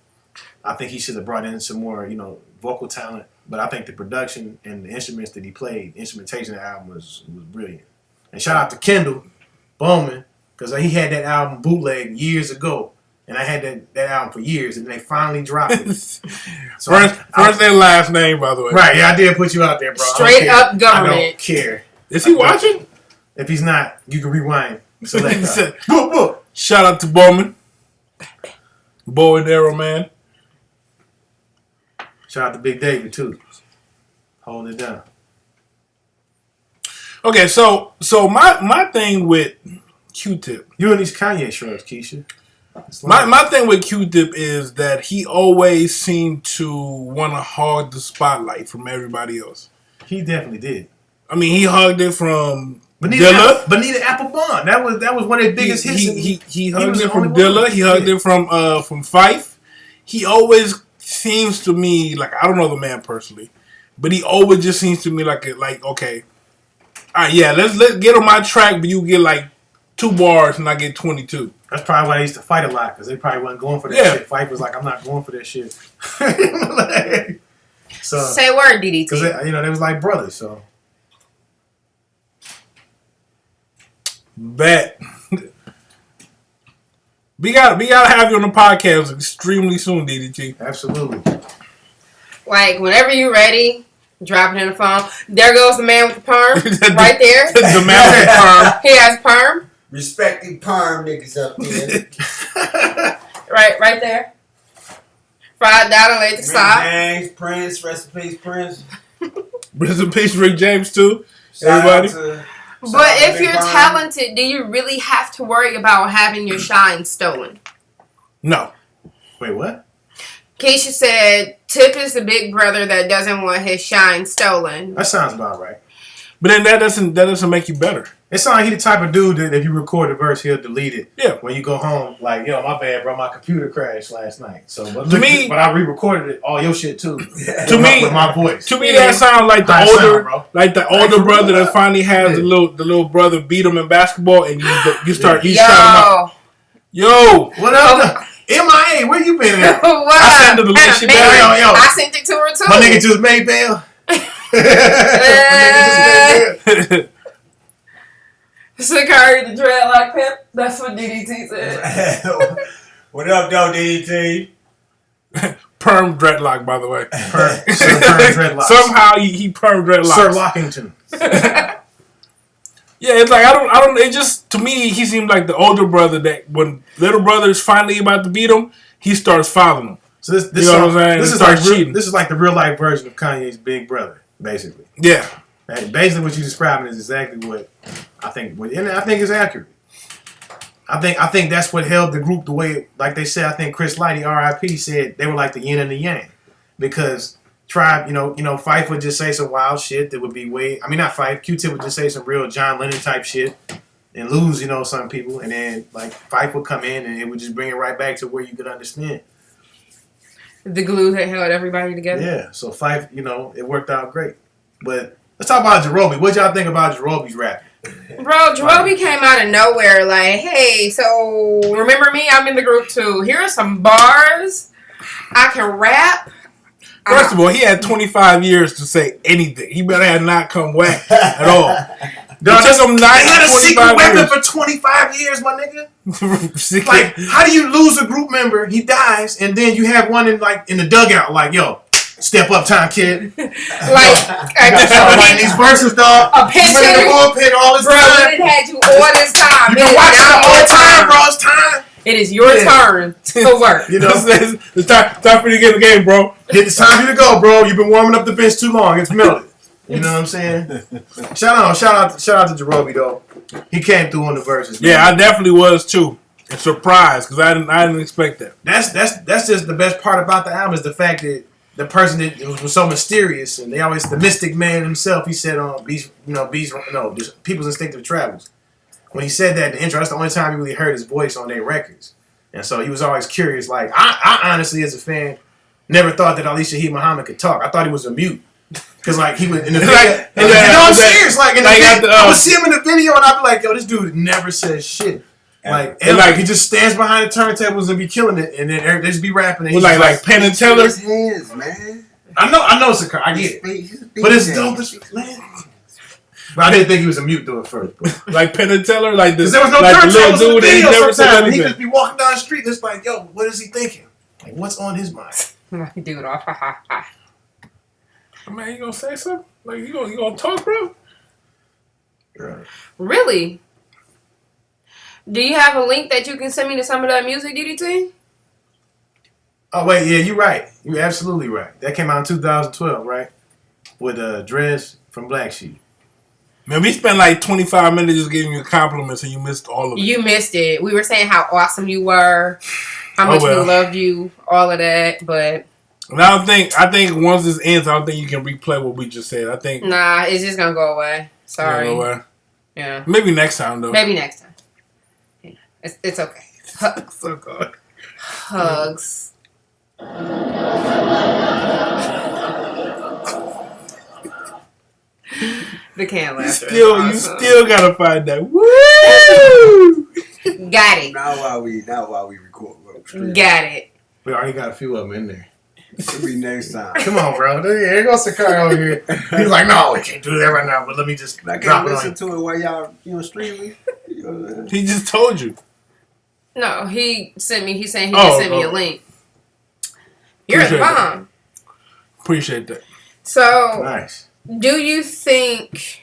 I think he should have brought in some more, vocal talent. But I think the production and the instruments that he played, instrumentation of the album was brilliant. And shout out to Kendall Bowman, because he had that album bootleg years ago. And I had that album for years, and they finally dropped it. So first and last name, by the way. Right, yeah, I did put you out there, bro. Straight up government. I don't care. Is he watching? If he's not, you can rewind. Select. Shout out to Bowman. Bow and Arrow, man. Shout out to Big David, too. Holding it down. Okay, so my thing with Q-Tip. You and these Kanye shrugs, Keisha. My thing with Q-Tip is that he always seemed to want to hog the spotlight from everybody else. He definitely did. I mean, he hugged it from Bonita Applebum. That was one of his biggest hits. He hugged it from Dilla. He hugged it from Phife. He always seems to me like, I don't know the man personally, but he always just seems to me like okay, all right, yeah, let's get on my track, but you get like 2 bars and I get 22. That's probably why they used to fight a lot, because they probably wasn't going for that shit. Fife was like, I'm not going for that shit. So say word, DDT. Because they was like brothers. So bet. We gotta have you on the podcast extremely soon, DDT. Absolutely. Like whenever you're ready, drop it in the phone. There goes the man with the perm, right there. The man with the perm. He has perm. respected perm niggas up there. Right there. $5 at the side. James, Prince, rest in peace, Prince. Rest in peace, Rick James too. Shout Everybody. out to- But if Big you're Perm. talented, do you really have to worry about having your shine stolen? No. Wait, what? Keisha said, Tip is the big brother that doesn't want his shine stolen. That sounds about right. But then that doesn't make you better. It sounds like he the type of dude that if you record a verse, he'll delete it. Yeah. When you go home, like, yo, my bad, bro, my computer crashed last night. So, but To me- but I re-recorded it, all your shit too. To me- with my voice. To me, that sounds like the How it sound, older, bro? like the Like, older for brother real. that finally has Yeah. the little brother beat him in basketball, and you start Yo. you shout him out. Yo, What up? MIA, where you been at? What? I sent her the link. She Man, back. Yo. I sent it to her too. My nigga just made bail. My nigga just made bail. Sakari the dreadlock pimp. That's what DDT said. What up, though, DDT? perm dreadlock, by the way. Sir Perm Dreadlocks. Somehow he perm dreadlocks. Sir Lockington. Yeah, it's like I don't. It just to me he seemed like the older brother that when little brother's finally about to beat him, he starts following him. So this You know what I'm saying? This It is like starts cheating. this is like the real life version of Kanye's big brother, basically. Yeah, And basically, what you describing is exactly what I think. And I think is accurate. I think that's what held the group the way. Like they said, I think Chris Lighty, R.I.P. said they were like the yin and the yang, because Tribe, Phife would just say some wild shit that would be way. I mean, not Phife. Q-Tip would just say some real John Lennon type shit and lose, some people, and then like Phife would come in and it would just bring it right back to where you could understand. The glue that held everybody together. Yeah, so Phife, it worked out great. But let's talk about Jerobi. What y'all think about Jerobi's rapping? Bro, Jerobi came out of nowhere like, hey, so remember me? I'm in the group too. Here are some bars. I can rap. first of all, he had 25 years to say anything. He better have not come whack at all. Dog, It took him is that a 25 secret weapon years. for 25 years, my nigga? Secret- Like, how do you lose a group member? He dies, and then you have one in the dugout, like, yo, step up time, kid. Like, I'm writing these verses, dog. a You've been in the picture. bullpen all this Bro, we time. done had you all this time. You've been watching the whole time, bro. It's time. It is your Yeah. turn to work. it's time for you to get in the game, bro. It's time for you to go, bro. You've been warming up the bench too long. It's melted. You know what I'm saying? Shout out to Jerobi though. He came through on the verses. Yeah, I definitely was too. And surprised because I didn't expect that. That's just the best part about the album is the fact that the person that was so mysterious and they always the mystic man himself. He said on just People's Instinctive Travels. When he said that in the intro, that's the only time you really heard his voice on their records. And so he was always curious. Like I honestly, as a fan, never thought that Ali Shaheed Muhammad could talk. I thought he was a mute. Cause like he was in the video, I'm serious. Like in the video, I would see him in the video, and I'd be like, "Yo, this dude never says shit." Like, and like he just stands behind the turntables and be killing it, and then they just be rapping. And he's like Penn and Teller. His hands, man. I know, Sakar, I get it, but it's dope as man. But I didn't think he was a mute though at first. Like Penn and Teller, like this. Because there was no like the turntables little in the dude, and he video never said sometimes. He'd anything. just be walking down the street, and it's like, "Yo, what is he thinking? Like, what's on his mind?" Dude, Man, you gonna say something? Like you gonna talk, bro? Right. really? Do you have a link that you can send me to some of that music, DDT? Oh wait, yeah, you're right. You're absolutely right. That came out in 2012, right? With Drez from Black Sheep. Man, we spent like 25 minutes just giving you compliments and you missed all of it. You missed it. We were saying how awesome you were, how Oh, much well. we loved you, all of that, but And I think once this ends, I don't think you can replay what we just said. I think nah, it's just gonna go away. Sorry. you know, Yeah. maybe next time though. Maybe next time. Yeah. It's okay. So good. Hugs. The can You laughter. still is awesome. gotta find that. Woo! Got it. Not while we record. Got it. We already got a few of them in there. It'll be next time. Come on, bro. Here goes Sakar over here. He's like, "No, we can't do that right now. But let me just I drop can't it on listen you." to it while y'all streaming. He just told you. No, he sent me. He's saying he Oh, just sent me a oh. link. You're the Appreciate that. bomb. Appreciate that. So, Nice. do you think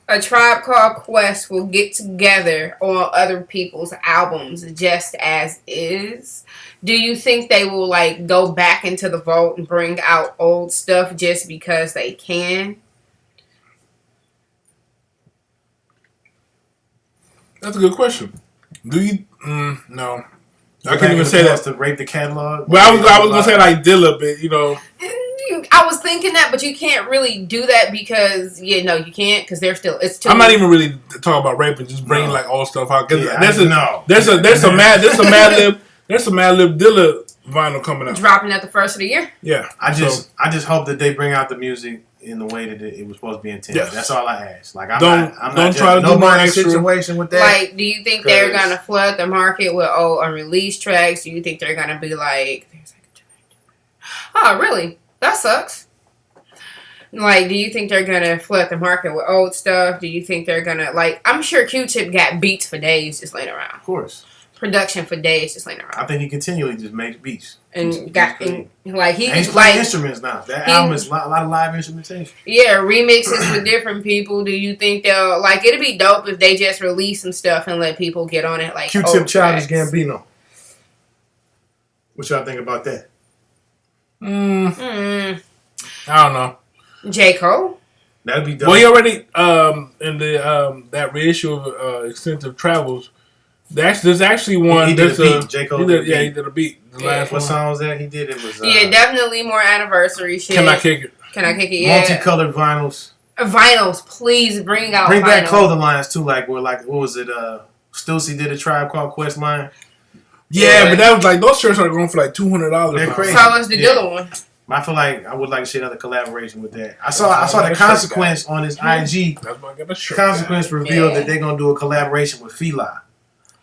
A Tribe Called Quest will get together on other people's albums just as is, do you think they will like go back into the vault and bring out old stuff just because they can? That's a good question. Do you? No. I Back can't in even the say past that. to rape the catalog. Well, I was gonna say like Dilla, but you know. I was thinking that, but you can't really do that because you can't because they're still. It's too. I'm not even really talking about raping, just bringing like all stuff out. Cause Yeah, there's a Mad Lib Dilla vinyl coming out. dropping at the first of the year. Yeah, I just hope that they bring out the music in the way that it was supposed to be intended. Yes. That's all I ask. Like I'm Don't not try to do no more money extra. situation with that. Like, do you think they're 'Cause- gonna flood the market with unreleased tracks? Do you think they're gonna be like, oh, really? That sucks. Like, do you think they're gonna flood the market with old stuff? Do you think they're gonna like? I'm sure Q-Tip got beats for days just laying around, Of course, production for days just laying I around, think he continually just makes beats and got like And he's he's playing like instruments now. That he- album is a lot of live instrumentation. yeah remixes with different people. Do you think they'll like? It'd be dope if they just release some stuff and let people get on it like Q-Tip, old Childish tracks. Gambino. What y'all think about that? I don't know. J. Cole. That'd be dope. Well, he already in the that reissue of Extensive Travels. There's actually one. He did that's a beat. J. Cole He did a did, beat. he did a beat. The Yeah. last What one. song was that he did? It was Yeah, definitely more anniversary shit. Can I kick it? Can I kick it? Yeah. multicolored vinyls. Vinyls, please bring out Bring vinyls. back clothing lines too. Like what was it? Stussy did a Tribe Called Quest line. Yeah, but that was like those shirts are going for like $200. They're now. crazy. So was the Yeah. Dilla one. I feel like I would like to see another collaboration with that. I saw That's the what I Consequence on his IG. That's why I got a shirt. Consequence revealed Yeah. that they're gonna do a collaboration with Fila.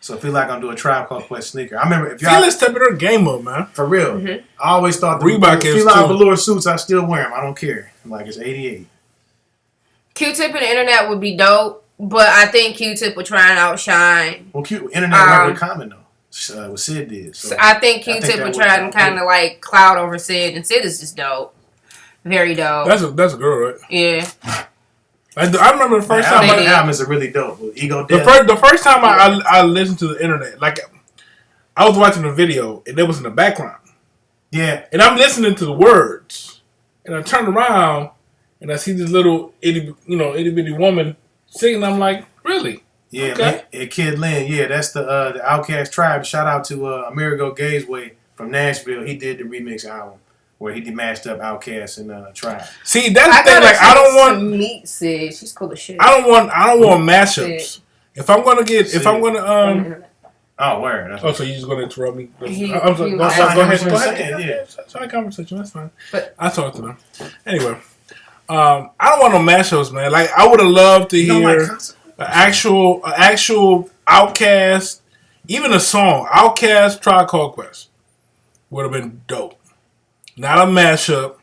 So Fila gonna do a Tribe Called Quest sneaker. I remember if y'all Feelings stepping their game up, man. for real. Mhm. I always thought the Reebok is Fila too. velour suits. I still wear them. I don't care. Like it's 88. Q-Tip and the internet would be dope, but I think Q-Tip would try and outshine. Well, internet worked with Common though. What Sid did. So So I think think Q-Tip that would would try be and kind of like cloud over Sid, and Sid is just dope. Very dope. That's a girl, right? Yeah. I remember the first time. They the did. album is a really dope. With Ego The Death. first time I listened to the internet, like I was watching a video and it was in the background, Yeah, and I'm listening to the words, and I turn around and I see this little itty bitty woman singing. I'm like, really? yeah, Okay. man. And Kid Lin. Yeah, that's the Outkast Tribe. Shout out to Amerigo Gazeway from Nashville. He did the remix album where he mashed up Outkast and Tribe. See, that's the thing. gotta Like I don't take want some meat, Sid. She's cool as shit. I don't want mashups. If I'm gonna Oh, where? That's oh, so you're just gonna interrupt me? He- I'm sorry. he Go was ahead. asking Go what ahead. you're saying, yeah. Sorry, conversation. That's fine. But- I talk to them anyway. I don't want no mashups, man. Like I would have loved to You don't hear like Consequence? an actual Outkast, even a song. Outkast Tribe Called Quest would have been dope. Not a mashup.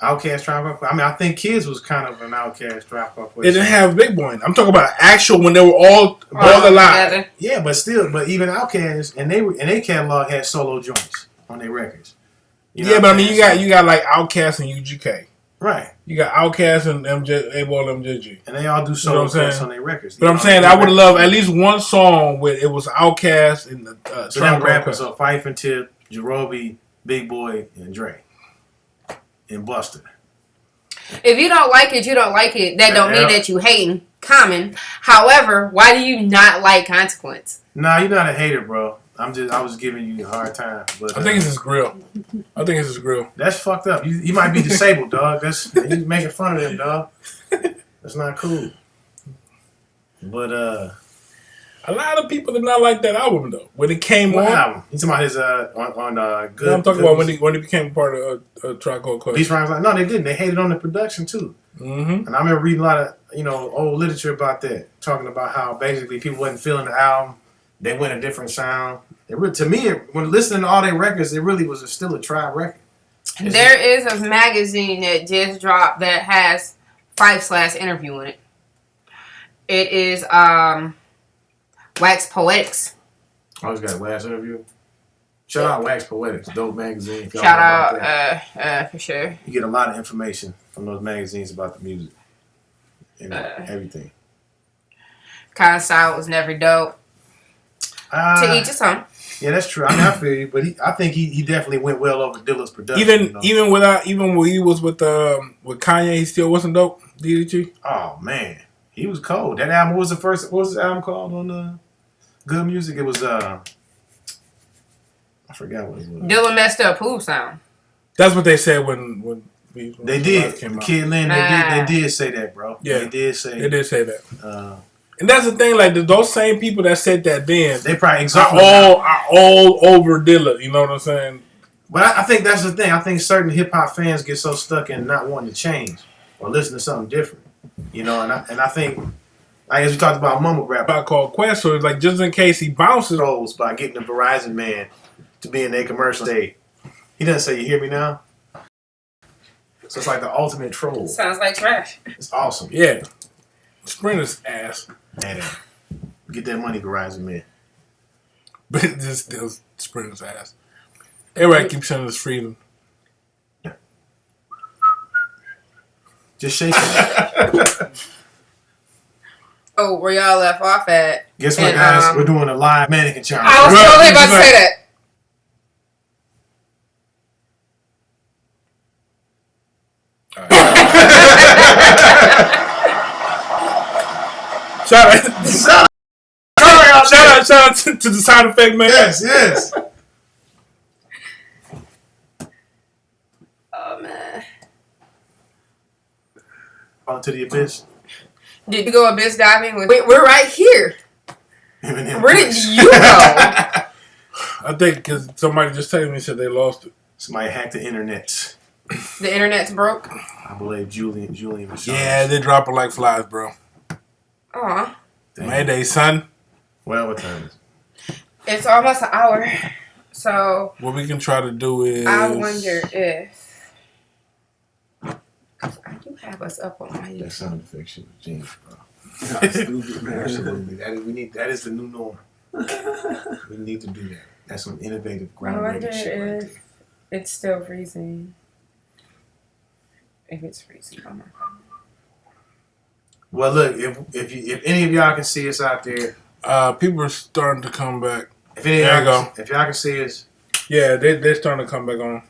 Outkast Tribe Called Quest. I mean, I think Kids was kind of an Outkast Tribe Called It Quest. didn't have Big Boy. I'm talking about actual when they were all alive. together. Yeah, but even Outkast and they catalog had solo joints on their records. You know Yeah, what but I I'm mean, saying? you got like Outkast and UGK. right, You got Outkast and A-Ball MJG. and they all do You know solo what I'm saying? cuts on their records. But I'm saying I would have loved at least one song where it was Outkast and the So them Tribe Called rappers Quest. are Fife and Tip, Jarobi, Big Boy, and Dre, and Buster. If you don't like it, you don't like it. That don't mean Yeah. that you hating. Common. However, why do you not like Consequence? Nah, you're not a hater, bro. I was giving you a hard time, but I think it's his grill. that's fucked up. You might be disabled, dog. You making fun of them, dog. That's not cool. But A lot of people did not like that album though. When it came what on, album? You talking about his on good? I'm talking about when he became part of Tribe Called Quest. Beast Rhymes. Like, no, they didn't. They hated on the production too. Mm-hmm. And I remember reading a lot of old literature about that, talking about how basically people wasn't feeling the album. They went a different sound. To me, when listening to all their records, it really was still a Tribe record. There is a magazine that just dropped that has Fife's last interview in it. It is Wax Poetics. I always got a last interview. Shout out Wax Poetics, dope magazine. If y'all Shout know about that. out, for sure. You get a lot of information from those magazines about the music. and everything. Kind of style was never dope. To each his own. Yeah, that's true. I feel you, but I think he definitely went well over Dilla's production. Even when he was with Kanye, he still wasn't dope. DDG. Oh man, he was cold. That album what was the album called on Good Music? It was I forgot what it was. Dilla messed up who sound? That's what they said when they did. Kid Lin, they did say that, bro. Yeah, they did say that. And that's the thing, like those same people that said that then, they probably are all over Dilla. You know what I'm saying? But I think that's the thing. I think certain hip hop fans get so stuck in not wanting to change or listen to something different. You know, and I think, like as we talked about mumble rap, I called Quest, so it's like just in case he bounces trolls by getting the Verizon man to be in their commercial. Say, he doesn't say, "You hear me now." So it's like the ultimate troll. Sounds like trash. It's awesome. Yeah, Sprinter's ass. And get that money, Verizon man. But it just still Sprinter's ass. Everybody keeps sending us freedom. Just shake it. Oh, where y'all left off at? Guess what, guys? We're doing a live mannequin challenge. I was totally about to say that. Shout out to the sound effect man. Yes. Oh man. On to the abyss. Did you go abyss diving? We're right here. Where did you go? I think because somebody just texted me said they lost it. Somebody hacked the internet. The internet's broke. I believe Julian was. Yeah, they're dropping like flies, bro. Aw. Mayday, son. Well, what time is it? It's almost an hour. So what we can try to do is I wonder if I do have us up on my that sound effect shit was genius, bro. Stupid, man. Absolutely. That is the new norm. We need to do that. That's some innovative I wonder groundbreaking shit right if it's still freezing. If it's freezing, oh my god. Well, look, if any of y'all can see us out there, people are starting to come back. if y'all can see us, yeah, they're starting to come back on.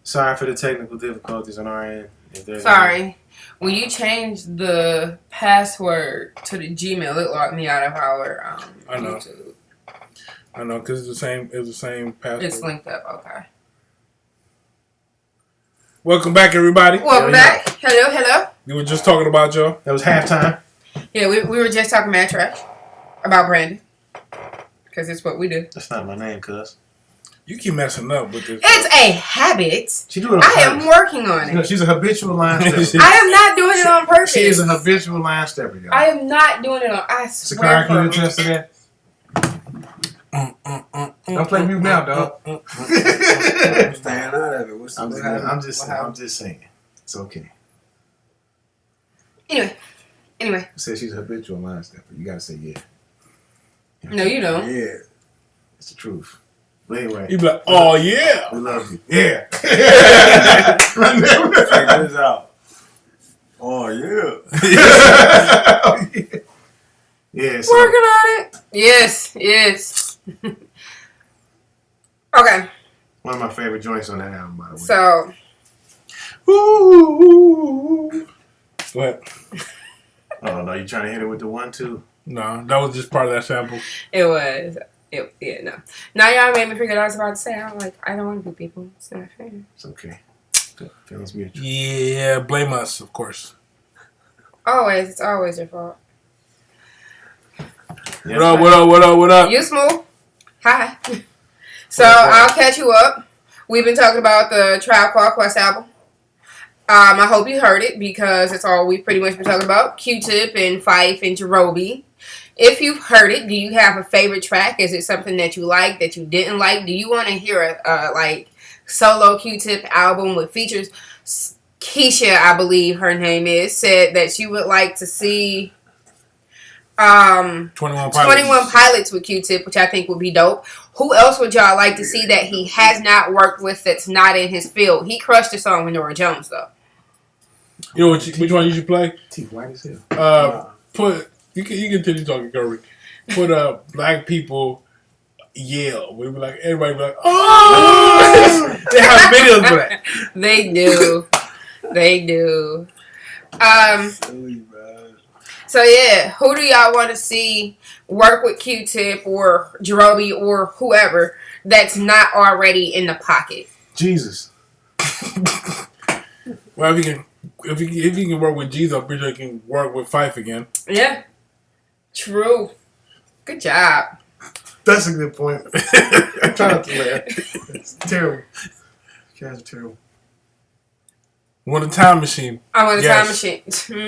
sorry for the technical difficulties on our end. Sorry. When you changed the password to the Gmail, it locked me out of our I know. YouTube. I know, because it's the same password. It's linked up, okay. Welcome back, everybody. Welcome back. Hello. We were just talking about y'all. That was halftime. Yeah, we were just talking mad trash about Brandon. Because it's what we do. That's not my name, cuz. You keep messing up with this. It's a habit. She do it on I am purpose. working on it. She's a habitual line stepper. I am not doing it on purpose. She is a habitual line stepper, y'all. I am not doing it on. I swear. Sakara, can you attest to that? Don't play mute now, dog. I'm staying out of it. I'm just saying. It's okay. Anyway. Say she's a habitual line stepper. You gotta say yeah. No, you don't. Yeah. It's the truth. But anyway. You be like, oh yeah. We love you. Yeah. Check this out. Oh, yeah. Yeah. So, Working on it. Yes. Okay. one of my favorite joints on that album, by the way. So. Ooh. Go ahead. Oh no, you trying to hit it with the 1-2? No, that was just part of that sample. It was. Yeah, no. Now y'all made me forget what I was about to say. I'm like, I don't want to be people. It's not fair. It's okay. Feelings mutual. Yeah, blame us, of course. Always. It's always your fault. Yeah. What up? You smooth? Hi. So I'll catch you up. We've been talking about the Tribe Called Quest album. I hope you heard it because it's all we've pretty much been talking about. Q-Tip and Fife and Jerobi. If you've heard it, do you have a favorite track? Is it something that you like, that you didn't like? Do you want to hear a solo Q-Tip album with features? Keisha, I believe her name is, said that she would like to see 21 Pilots. 21 Pilots with Q-Tip, which I think would be dope. Who else would y'all like to see that he has not worked with that's not in his field? He crushed the song with Nora Jones, though. You know which one you should play? Teeth white as hell. Put you can continue talking, Curry. Put black people yell. We be like everybody be like, oh! They have videos for that. They do. They do. Silly, bro. So yeah, who do y'all want to see work with Q-Tip or Jeromy or whoever that's not already in the pocket? Jesus. Well, if he can work with Jesus, I'm pretty sure he can work with Fife again. Yeah. True. Good job. That's a good point. I'm trying not to laugh. It's terrible. You guys are terrible. Want a time machine? I want a Yes. time machine.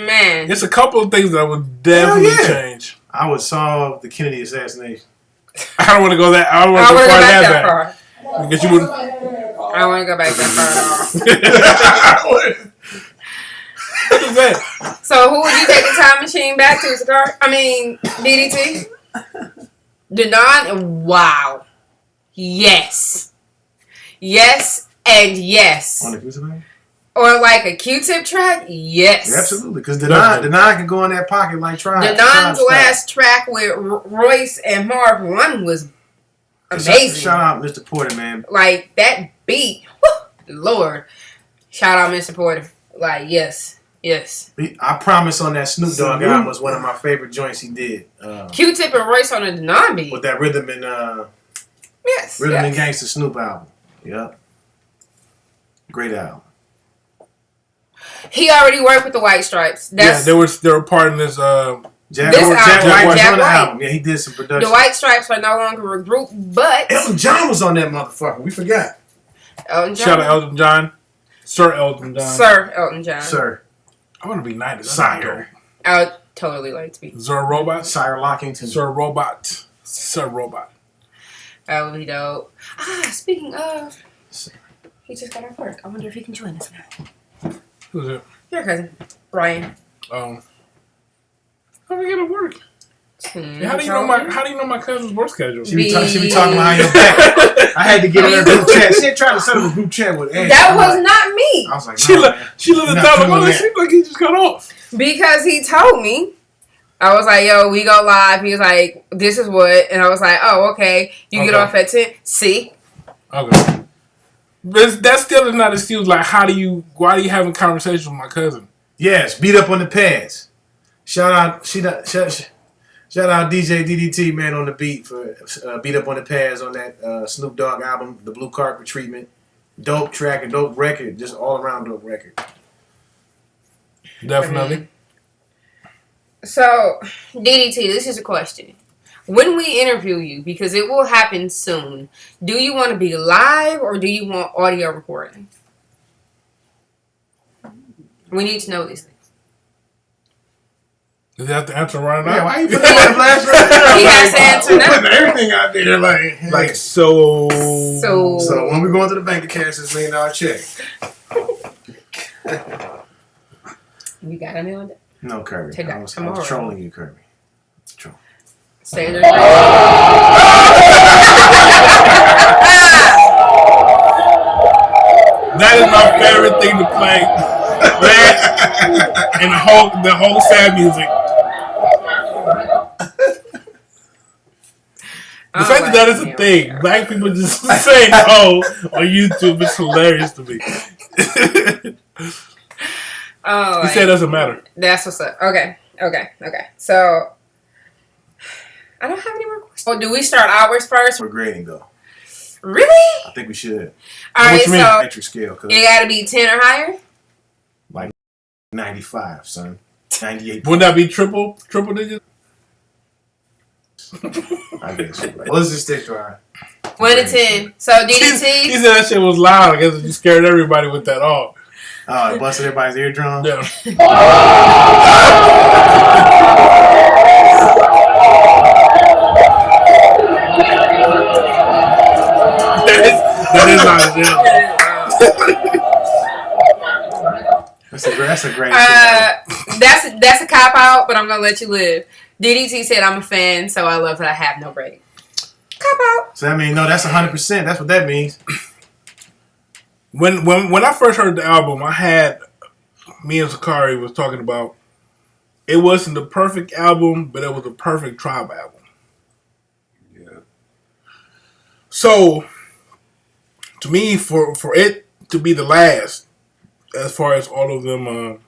Man. There's a couple of things that I would definitely Hell yeah. change. I would solve the Kennedy assassination. I don't want to go that. I don't want I to don't go want to far go back that that back. far. Because you wouldn't. I don't want to go back that far at all. What is that? So who would you take the time machine back to, Sakar? I mean, DDT? Denon? Wow. Yes. Yes and yes. On the Q-Tip album? Or like a Q-Tip track? Yes. Yeah, absolutely. Because Denon can go in that pocket like Tribe. Denon's last track with Royce and Marv 1 was amazing. Shout out Mr. Porter, man. Like, that beat. Whew, Lord. Shout out Mr. Porter. Like, yes. Yes. I promise on that Snoop Dogg album was one of my favorite joints he did. Q-Tip and Royce on the Denon beat. With that Rhythm and Yes. Rhythm and yes. Gangsta Snoop album. Yep. Great album. He already worked with the White Stripes. That's Yeah, they were part in this. Jack This White album, was Jack on the White. album. Yeah, he did some production. the White Stripes are no longer a group, but Elton John was on that motherfucker. We forgot. Elton John. Shout out Elton John, Sir Elton John. Sir Elton John. Sir. I want to be knighted. Sire. I would totally like to be. Sir Robot. Sire Lockington. Sir Robot. Sir Robot. That would be dope. Speaking of, he just got off work. I wonder if he can join us now. Who's it? Your cousin, Brian. How we gonna work? Hmm, How do you know my cousin's work schedule? She be talking behind your back. I had to get in her group chat. She had tried to set up a group chat with Ed. That was not me. I was like, She no, looked man. at Not the time. doing It that. seemed like he just got off. Because he told me. I was like, yo, we go live. He was like, this is what. And I was like, oh, okay. You get Okay. off at 10. See? Okay. But that still is not an excuse. Like, why are you having conversations with my cousin? Yes, beat up on the pads. Shout out DJ DDT, man, on the beat for beat up on the pads on that Snoop Dogg album, The Blue Carpet Treatment. Dope track, a dope record, just all around dope record. Definitely. So, DDT, this is a question. When we interview you, because it will happen soon, do you want to be live or do you want audio recording? We need to know these things. Does he have to answer right now? Yeah, why you putting that on blast right now? He has to answer now. Putting everything out there, like So So when we go into the bank to cash this $1 million check. You got a million? No, Kirby. Take that I was tomorrow. trolling you, Kirby. Troll. Standard. that is my favorite thing to play. That and the whole sad music. The fact that is a thing. Black people just saying "oh" on YouTube is hilarious to me. Oh, He said it doesn't matter. that's what's up. Okay. So, I don't have any more questions. Oh, do we start ours first? We're grading though. Really? I think we should. All right, you mean? so Metric scale, cause it got to be 10 or higher? 95, son. 98. Wouldn't that be triple digits? I guess. Well, let's just stick to our. 1 to 10. So, He DDT. said that shit was loud. I guess you scared everybody with that all. Oh, it busted everybody's eardrum. Yeah. that is not That's a great shit. That's a cop out, but I'm gonna let you live. DDT said I'm a fan, so I love that I have no rating. Cop out. So I mean, no, that's 100%. That's what that means. When I first heard the album, I had me and Sakari was talking about. It wasn't the perfect album, but it was the perfect Tribe album. Yeah. So, to me, for it to be the last, as far as all of them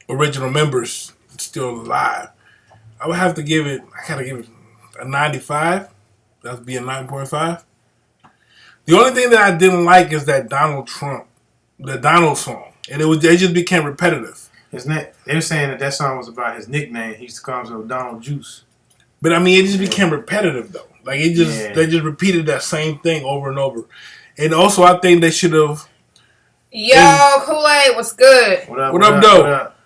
original members still alive, I would have to give it. I gotta give it a 95. That would be a 9.5. The only thing that I didn't like is that Donald song, and it just became repetitive. They were saying that song was about his nickname. He used to call himself Donald Juice. But I mean, it just became repetitive though. Like they just repeated that same thing over and over. And also, I think they should have. Yo, Kool-Aid, what's good? What up, though? What up?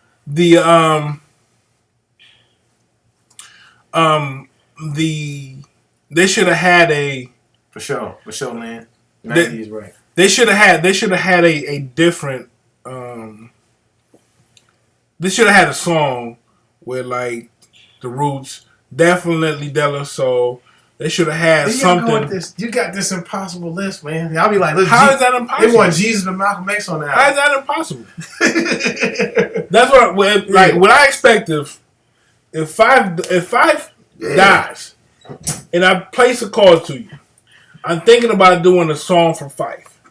They should have had a. For sure, man. Maggie is right. They should have had a different. They should have had a song with like the Roots, definitely De La Soul. They should have had something. You got this impossible list, man. I'll be like, look, how is that impossible? They want Jesus and Malcolm X on that. How is that impossible? That's what I expect if five dies, and I place a call to you. I'm thinking about doing a song for Fife.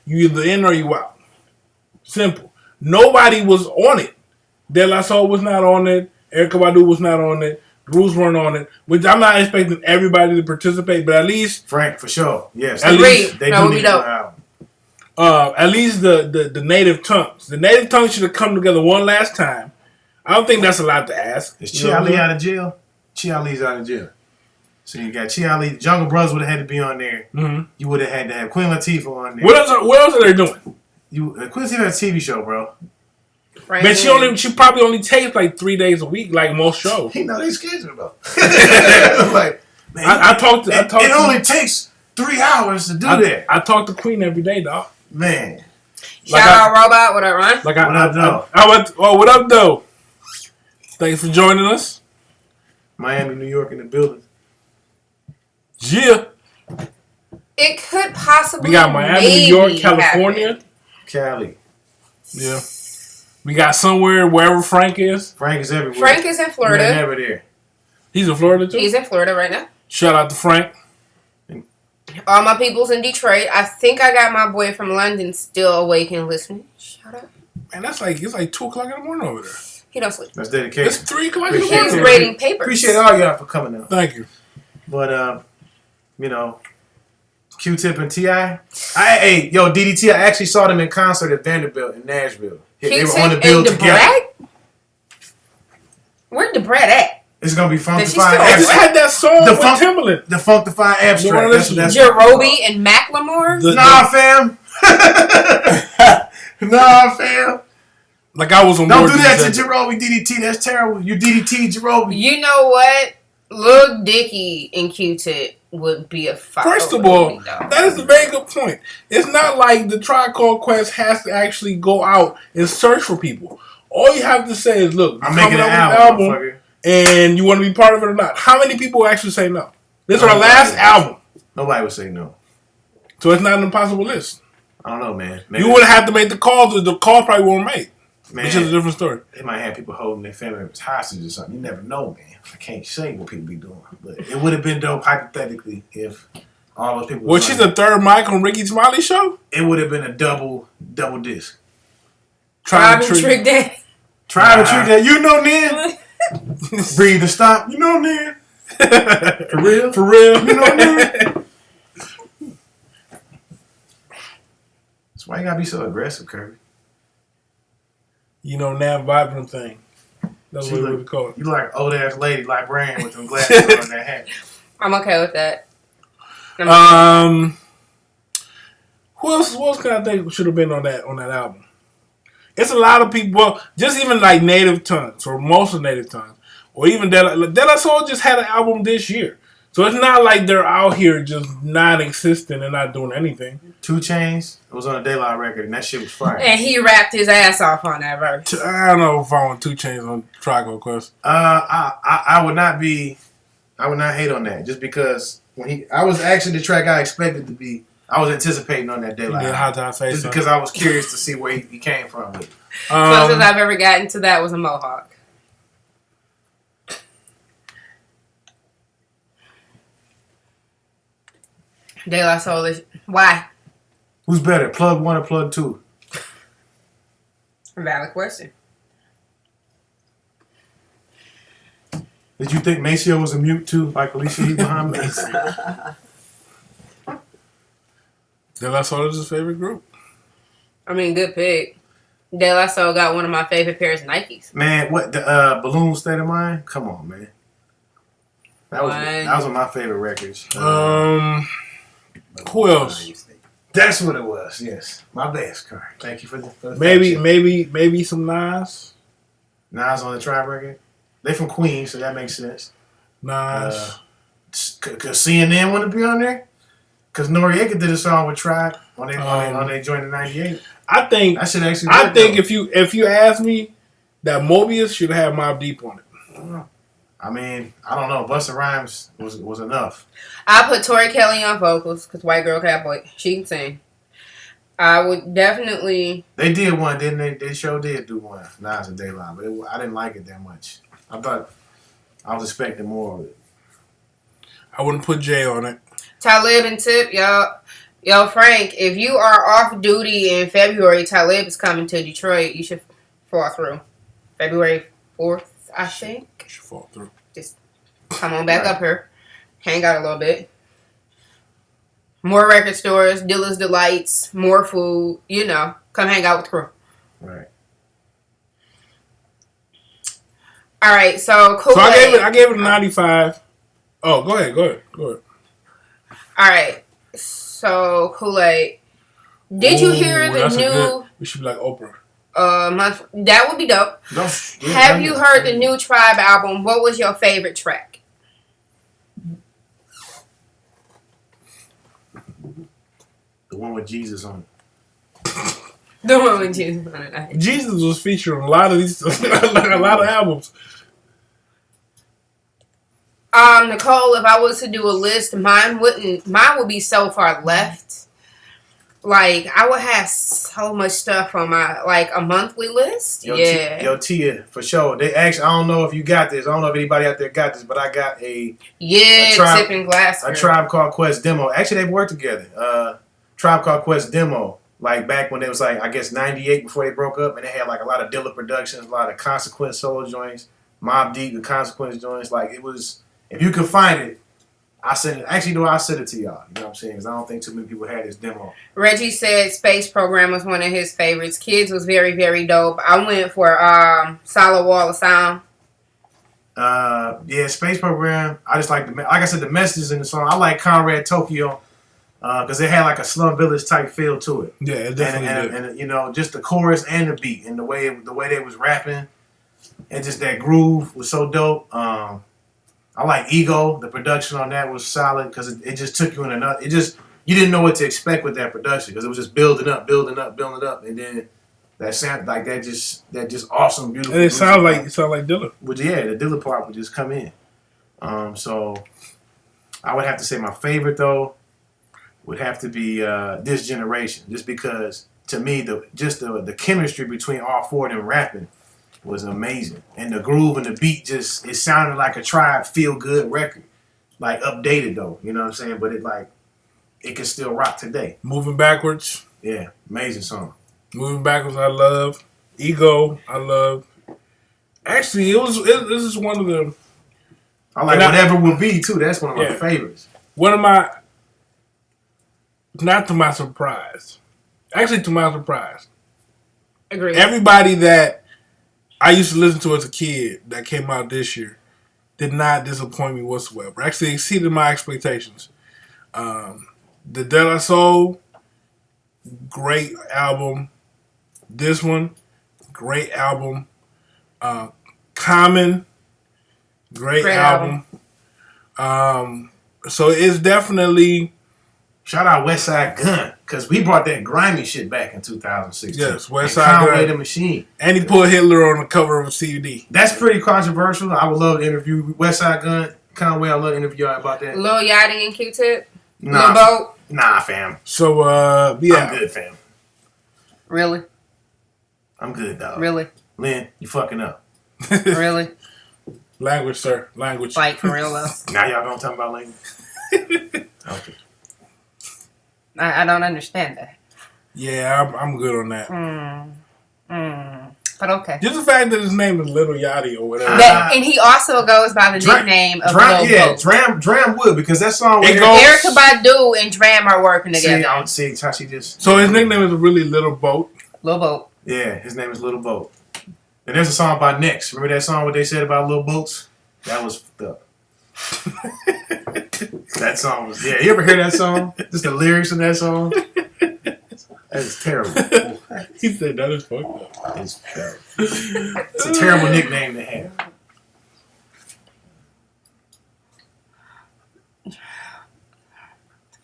You either in or you out. Simple. Nobody was on it. De La Soul was not on it. Erykah Badu was not on it. The Rules weren't on it. Which I'm not expecting everybody to participate, but at least Frank for sure. Yes. At least they do need an album. At least the Native Tongues. The Native Tongues should have come together one last time. I don't think that's a lot to ask. Is Chi Ali out of jail? Chi Ali's out of jail. So you got Chi Ali. Jungle Brothers would have had to be on there. Mm-hmm. You would have had to have Queen Latifah on there. What else are they doing? Queen Latifah had a TV show, bro. Right. But she probably only tapes like 3 days a week, like most shows. You know they schedule though. Like, man, I talked. It only takes 3 hours to do that. I talk to Queen every day, dog. Man. Shout out Robot. What up, Ron? What up, though? What up, though? Thanks for joining us. Miami, New York in the building. Yeah. It could possibly. We got Miami, New York, California. Happen. Cali. Yeah. We got somewhere, wherever Frank is. Frank is everywhere. Frank is in Florida. We're never there. He's in Florida, too? He's in Florida right now. Shout out to Frank. All my people's in Detroit. I think I got my boy from London still awake and listening. Shout out. Man, it's like 2 o'clock in the morning over there. He don't sleep. That's dedication. It's 3 o'clock in the He's morning. grading papers. Appreciate all y'all for coming out. Thank you. But, Q-Tip and T.I. Hey, yo, DDT, I actually saw them in concert at Vanderbilt in Nashville. They were on the bill together. Where's the bread at? It's going to be Funkify I just had that song with Timbaland. The Funkify Abstract. That's Jerobi and Macklemore? Nah, fam. Nah, fam. Like I was on Don't do that to Jerobi DDT. That's terrible. You DDT Jerobi. You know what? Lil Dicky and Q-Tip would be a fight. First of all, that is a very good point. It's not like the Tribe Called Quest has to actually go out and search for people. All you have to say is, look, I'm making an album and you want to be part of it or not. How many people actually say no? This is our last album. Nobody would say no. So it's not an impossible list. I don't know, man. Maybe you would have to make the calls. The calls probably weren't made. Man, which is a different story. They might have people holding their family members hostage or something. You never know, man. I can't say what people be doing. But it would have been dope, hypothetically, if all those people... Was she the third mic on Ricky Smiley show? It would have been a double disc. Tribe and Trick Daddy. Tribe and Trick Daddy. You know, Nen. Breathe and stop. You know, Nen. For real? For real? You know, Nen. That's why you gotta be so aggressive, Kirby. You know, Nav Vibrant thing. That's what we would call it. You like old ass lady like Brand with them glasses on that hat. I'm okay with that. Who else can I think should have been on that album? It's a lot of people. Well, just even like Native Tongues or most of Native Tongues, or even De La Soul just had an album this year. So it's not like they're out here just non-existent and not doing anything. 2 Chainz was on a De La record, and that shit was fire. And he rapped his ass off on that verse. I don't know if I want 2 Chainz on Tribe Called Quest. I would not hate on that just because I was actually the track I expected to be I was anticipating on that You Daylight. did Hot Top Face. Just because I was curious to see where he came from with it. Closest I've ever gotten to that was a mohawk. De La Soul is why? Who's better, plug 1 or plug 2? Valid question. Did you think Maceo was a mute too, like Alicia He's behind Maceo? De La Soul is his favorite group. I mean, good pick. De La Soul got one of my favorite pairs of Nikes. Man, what the Balloon State of Mind? Come on, man. That was one of my favorite records. Who else? That's what it was. Yes, my best card. Thank you for the maybe some Nas. Nas on the Tribe record. They from Queens, so that makes sense. Nas. Cause CNN want to be on there. Cause Noriega did a song with Tribe on they joined in '98. I think that should actually. If you ask me, that Mobius should have Mobb Deep on it. I mean, I don't know. Busta Rhymes was enough. I put Tori Kelly on vocals because White Girl Cowboy, she can sing. I would definitely. They did one, didn't they? They sure did do one. Nas and Daylight, but I didn't like it that much. I thought I was expecting more of it. I wouldn't put Jay on it. Talib and Tip, yo, Frank, if you are off duty in February, Talib is coming to Detroit. You should fall through. February 4th, I think. You should fall through. Just come on back up here. Hang out a little bit. More record stores, Dilla's Delights, more food. Come hang out with the crew. Right. All right, so Kool-Aid. So I gave it a 95. Oh, go ahead. All right, so Kool-Aid. Did you hear the new? We should be like Oprah. That would be dope. Have you heard the new Tribe album? What was your favorite track? The one with Jesus on it. The one with Jesus on it. Jesus was featured on a lot of these, a lot of albums. Nicole, if I was to do a list, mine would be so far left. Like, I would have so much stuff on my, a monthly list. Yo, Tia, for sure. They actually, I don't know if you got this. I don't know if anybody out there got this, but I got a Tipping Glass. A Tribe Called Quest demo. Actually, they've worked together. Tribe Called Quest demo, like back when it was I guess 98 before they broke up, and they had a lot of Dilla productions, a lot of Consequence solo joints, Mobb Deep and Consequence joints. It was, if you could find it, I sent it. Actually, no, I sent it to y'all. You know what I'm saying? Because I don't think too many people had this demo. Reggie said Space Program was one of his favorites. Kids was very, very dope. I went for Solid Wall of Sound. Yeah, Space Program. I just like I said, the messages in the song. I like Conrad Tokyo because it had a Slum Village type feel to it. Yeah, it definitely did. And just the chorus and the beat and the way they was rapping and just that groove was so dope. I like Ego. The production on that was solid because it just took you in another. You didn't know what to expect with that production because it was just building up, and then that sound that just awesome, beautiful. And it sounded like Dilla. But yeah, the Dilla part would just come in. So I would have to say my favorite though would have to be This Generation, just because to me the chemistry between all four of them rapping was amazing, and the groove and the beat it sounded like a Tribe feel good record, updated though, you know what I'm saying? But it can still rock today. Moving Backwards. Yeah, amazing song. Moving Backwards, I love. Ego, I love. Actually, this is one of the. I like Whatever Will Be too. That's one of my favorites. One of my. Not to my surprise. Actually, to my surprise. Agreed. Everybody that I used to listen to as a kid that came out this year did not disappoint me whatsoever. Actually exceeded my expectations. The De La Soul, great album. This one, great album. Common, great album. So it's definitely. Shout out Westside Gun, because we brought that grimy shit back in 2016. Yes, Westside Gun. Conway the Machine. And he put Hitler on the cover of a CD. That's pretty controversial. I would love to interview Westside Gun. Conway, I would love to interview y'all about that. Lil Yachty and Q-Tip. Nah, Lil Boat. Nah, fam. So I'm yeah, good, fam. Really? I'm good, dog. Really? Lynn, you fucking up. Really? language, sir, language. Like, for real, though? Now y'all gonna talk about language? Okay. I don't understand that. Yeah, I'm good on that. But okay. Just the fact that his name is Little Yachty or whatever. And he also goes by the nickname of Lil Boat. Dram would, because that song It with goes- Erica Badu and Dram are working together. See, I don't see how she just. So his nickname is really Little Boat. Lil Boat. Yeah, his name is Little Boat. And there's a song by Next. Remember that song what they said about little boats? That was fucked up. That song was, yeah. You ever hear that song? Just the lyrics in that song? That is terrible. He said that is fucked up. It's terrible. It's a terrible nickname to have.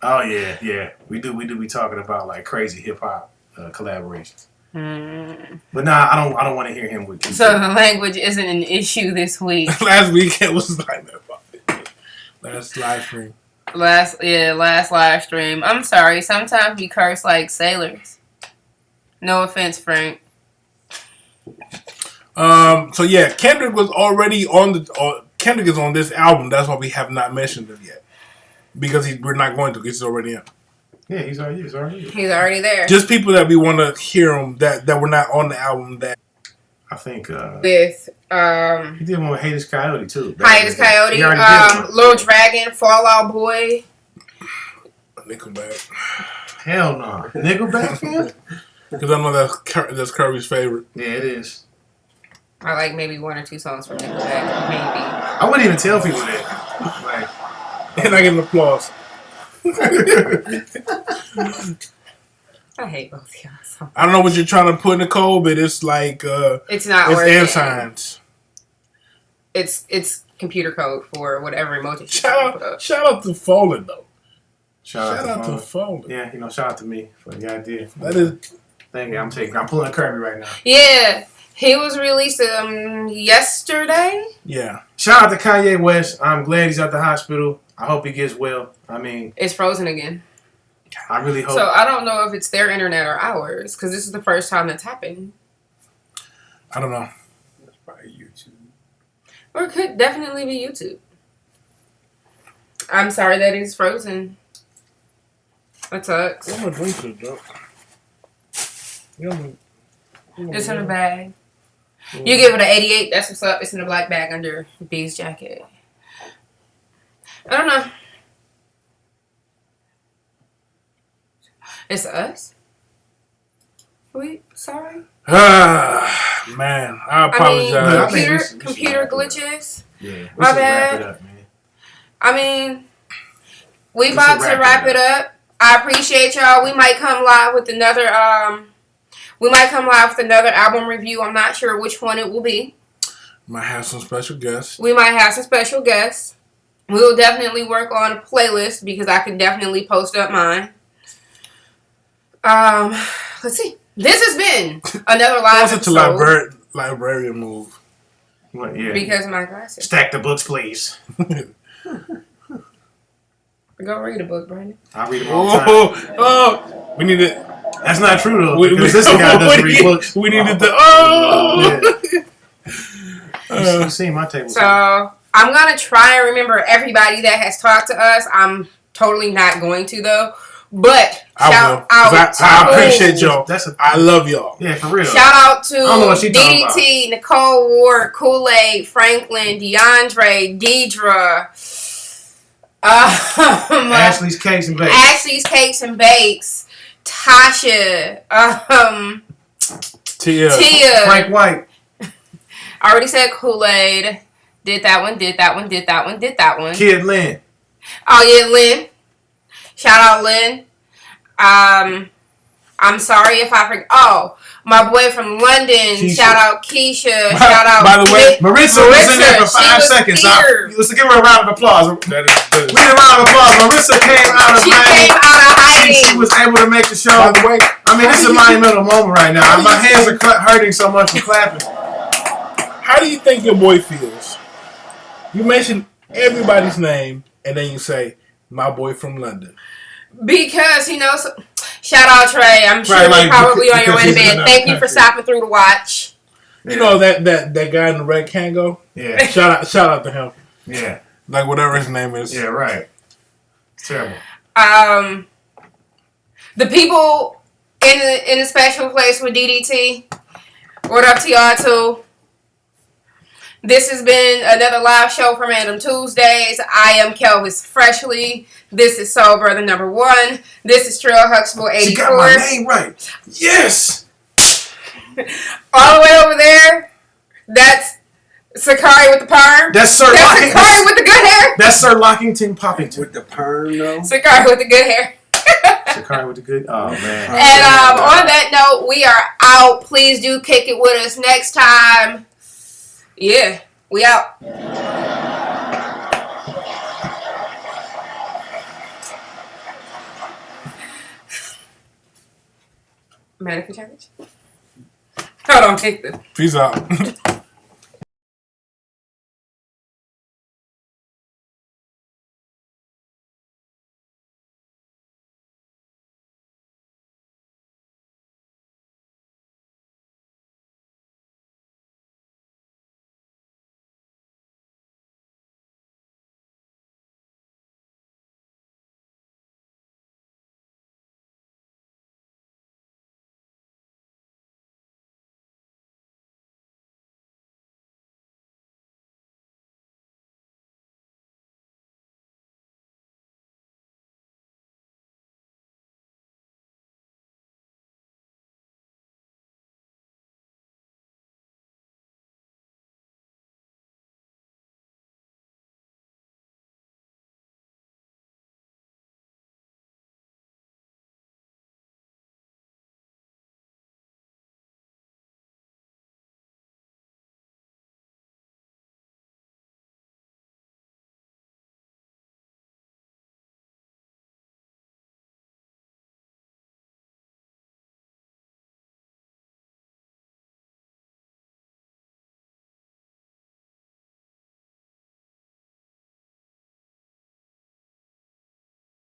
Oh yeah. We do be talking about like crazy hip hop collaborations. But nah, I don't want to hear him with you. So the language isn't an issue this week. Last weekend was like that. Last live stream. Last live stream. I'm sorry. Sometimes we curse like sailors. No offense, Frank. So yeah, Kendrick was already on the. Kendrick is on this album. That's why we have not mentioned it yet, because we're not going to. It's already in. Yeah, he's already here. He's already there. Just people that we want to hear him that were not on the album. That I think With he did one with Haters Coyote too. Hiatus Coyote, He already did one. Lil Dragon, Fall Out Boy. Nickelback. Hell no. Nickelback fan? Because I know that's Curry's favorite. Yeah, it is. I like maybe one or two songs from Nickelback. Maybe. I wouldn't even tell people that. And I get an applause. I hate both y'all. So. I don't know what you're trying to put, Nicole, but it's like It's not it's working. and signs. It's computer code for whatever emoji. Shout out to Fallen though. Shout out to Fallen. Yeah, shout out to me for the idea. That is. Thank you. I'm pulling a Kirby right now. Yeah, he was released yesterday. Yeah. Shout out to Kanye West. I'm glad he's at the hospital. I hope he gets well. I mean, It's frozen again. I really hope. So I don't know if it's their internet or ours because this is the first time that's happened. I don't know. That's probably YouTube. Or it could definitely be YouTube. I'm sorry that it's frozen. That sucks. I'm gonna drink this, though. It's in a bag. You give it an 88. That's what's up. It's in a black bag under B's jacket. I don't know. It's us? We sorry? Man, I apologize. I think Computer, we should computer wrap it up. glitches. Yeah, we My should bad. wrap it up, man. I mean, we We about should to wrap it up. I appreciate y'all. We might come live with another album review. I'm not sure which one it will be. Might have some special guests. We might have some special guests. We will definitely work on a playlist because I can definitely post up mine. Let's see. This has been another live That's such a episode librarian move. What, yeah. because of my glasses. Stack the books, please. Go read a book, Brandon. I read them all the time. Oh, we need it. That's not true though. Because this guy doesn't read books. We needed the You see my table. So I'm gonna try and remember everybody that has talked to us. I'm totally not going to though. But I shout will. out 'Cause I to appreciate y'all. That's a I love y'all. yeah, for real. shout out to don't know what she talking DDT, Nicole Ward, Kool-Aid, Franklin, DeAndre, Deidre, Ashley's Cakes and Bakes. Ashley's Cakes and Bakes, Tasha, Tia. Frank White. I already said Kool-Aid. Did that one. Kid Lynn. Oh yeah, Lynn. Shout out Lynn. I'm sorry if I forget. Oh, my boy from London. Keisha. Shout out Keisha. Shout out. By the way, Marissa was in there for Marissa, she 5 was seconds. here. Let's give her a round of applause. That is We need a round of applause. Marissa came out of She came hiding. out of She hiding. was able to make the show. By the way, I mean, this is a monumental moment right now. My hands are hurting so much from clapping. how do you think your boy feels? You mention everybody's name, and then you say, "My boy from London." Because he knows. Shout out Trey. I'm sure Right, you're like, probably on your way to because he's in bed. another Thank you for country. stopping through to watch. You know that guy in the red Kango? Yeah, Shout out to him. yeah, Like whatever his name is. yeah. Right. It's terrible. The people in the special place with DDT. What up to y'all too? This has been another live show from Random Tuesdays. I am Kelvis Freshly. This is Soul Brother number 1. This is Trail Huxtable 84. She got my name right. Yes. All the way over there, that's Sakari with the perm. That's Sir That's Sakari Lockington. with the good hair. That's Sir Lockington Poppington. With the perm, though. Sakari with the good hair. Sakari with the good. Oh man. And on that note, we are out. Please do kick it with us next time. Yeah, we out. Mannequin challenge? Hold on, take this. Peace out.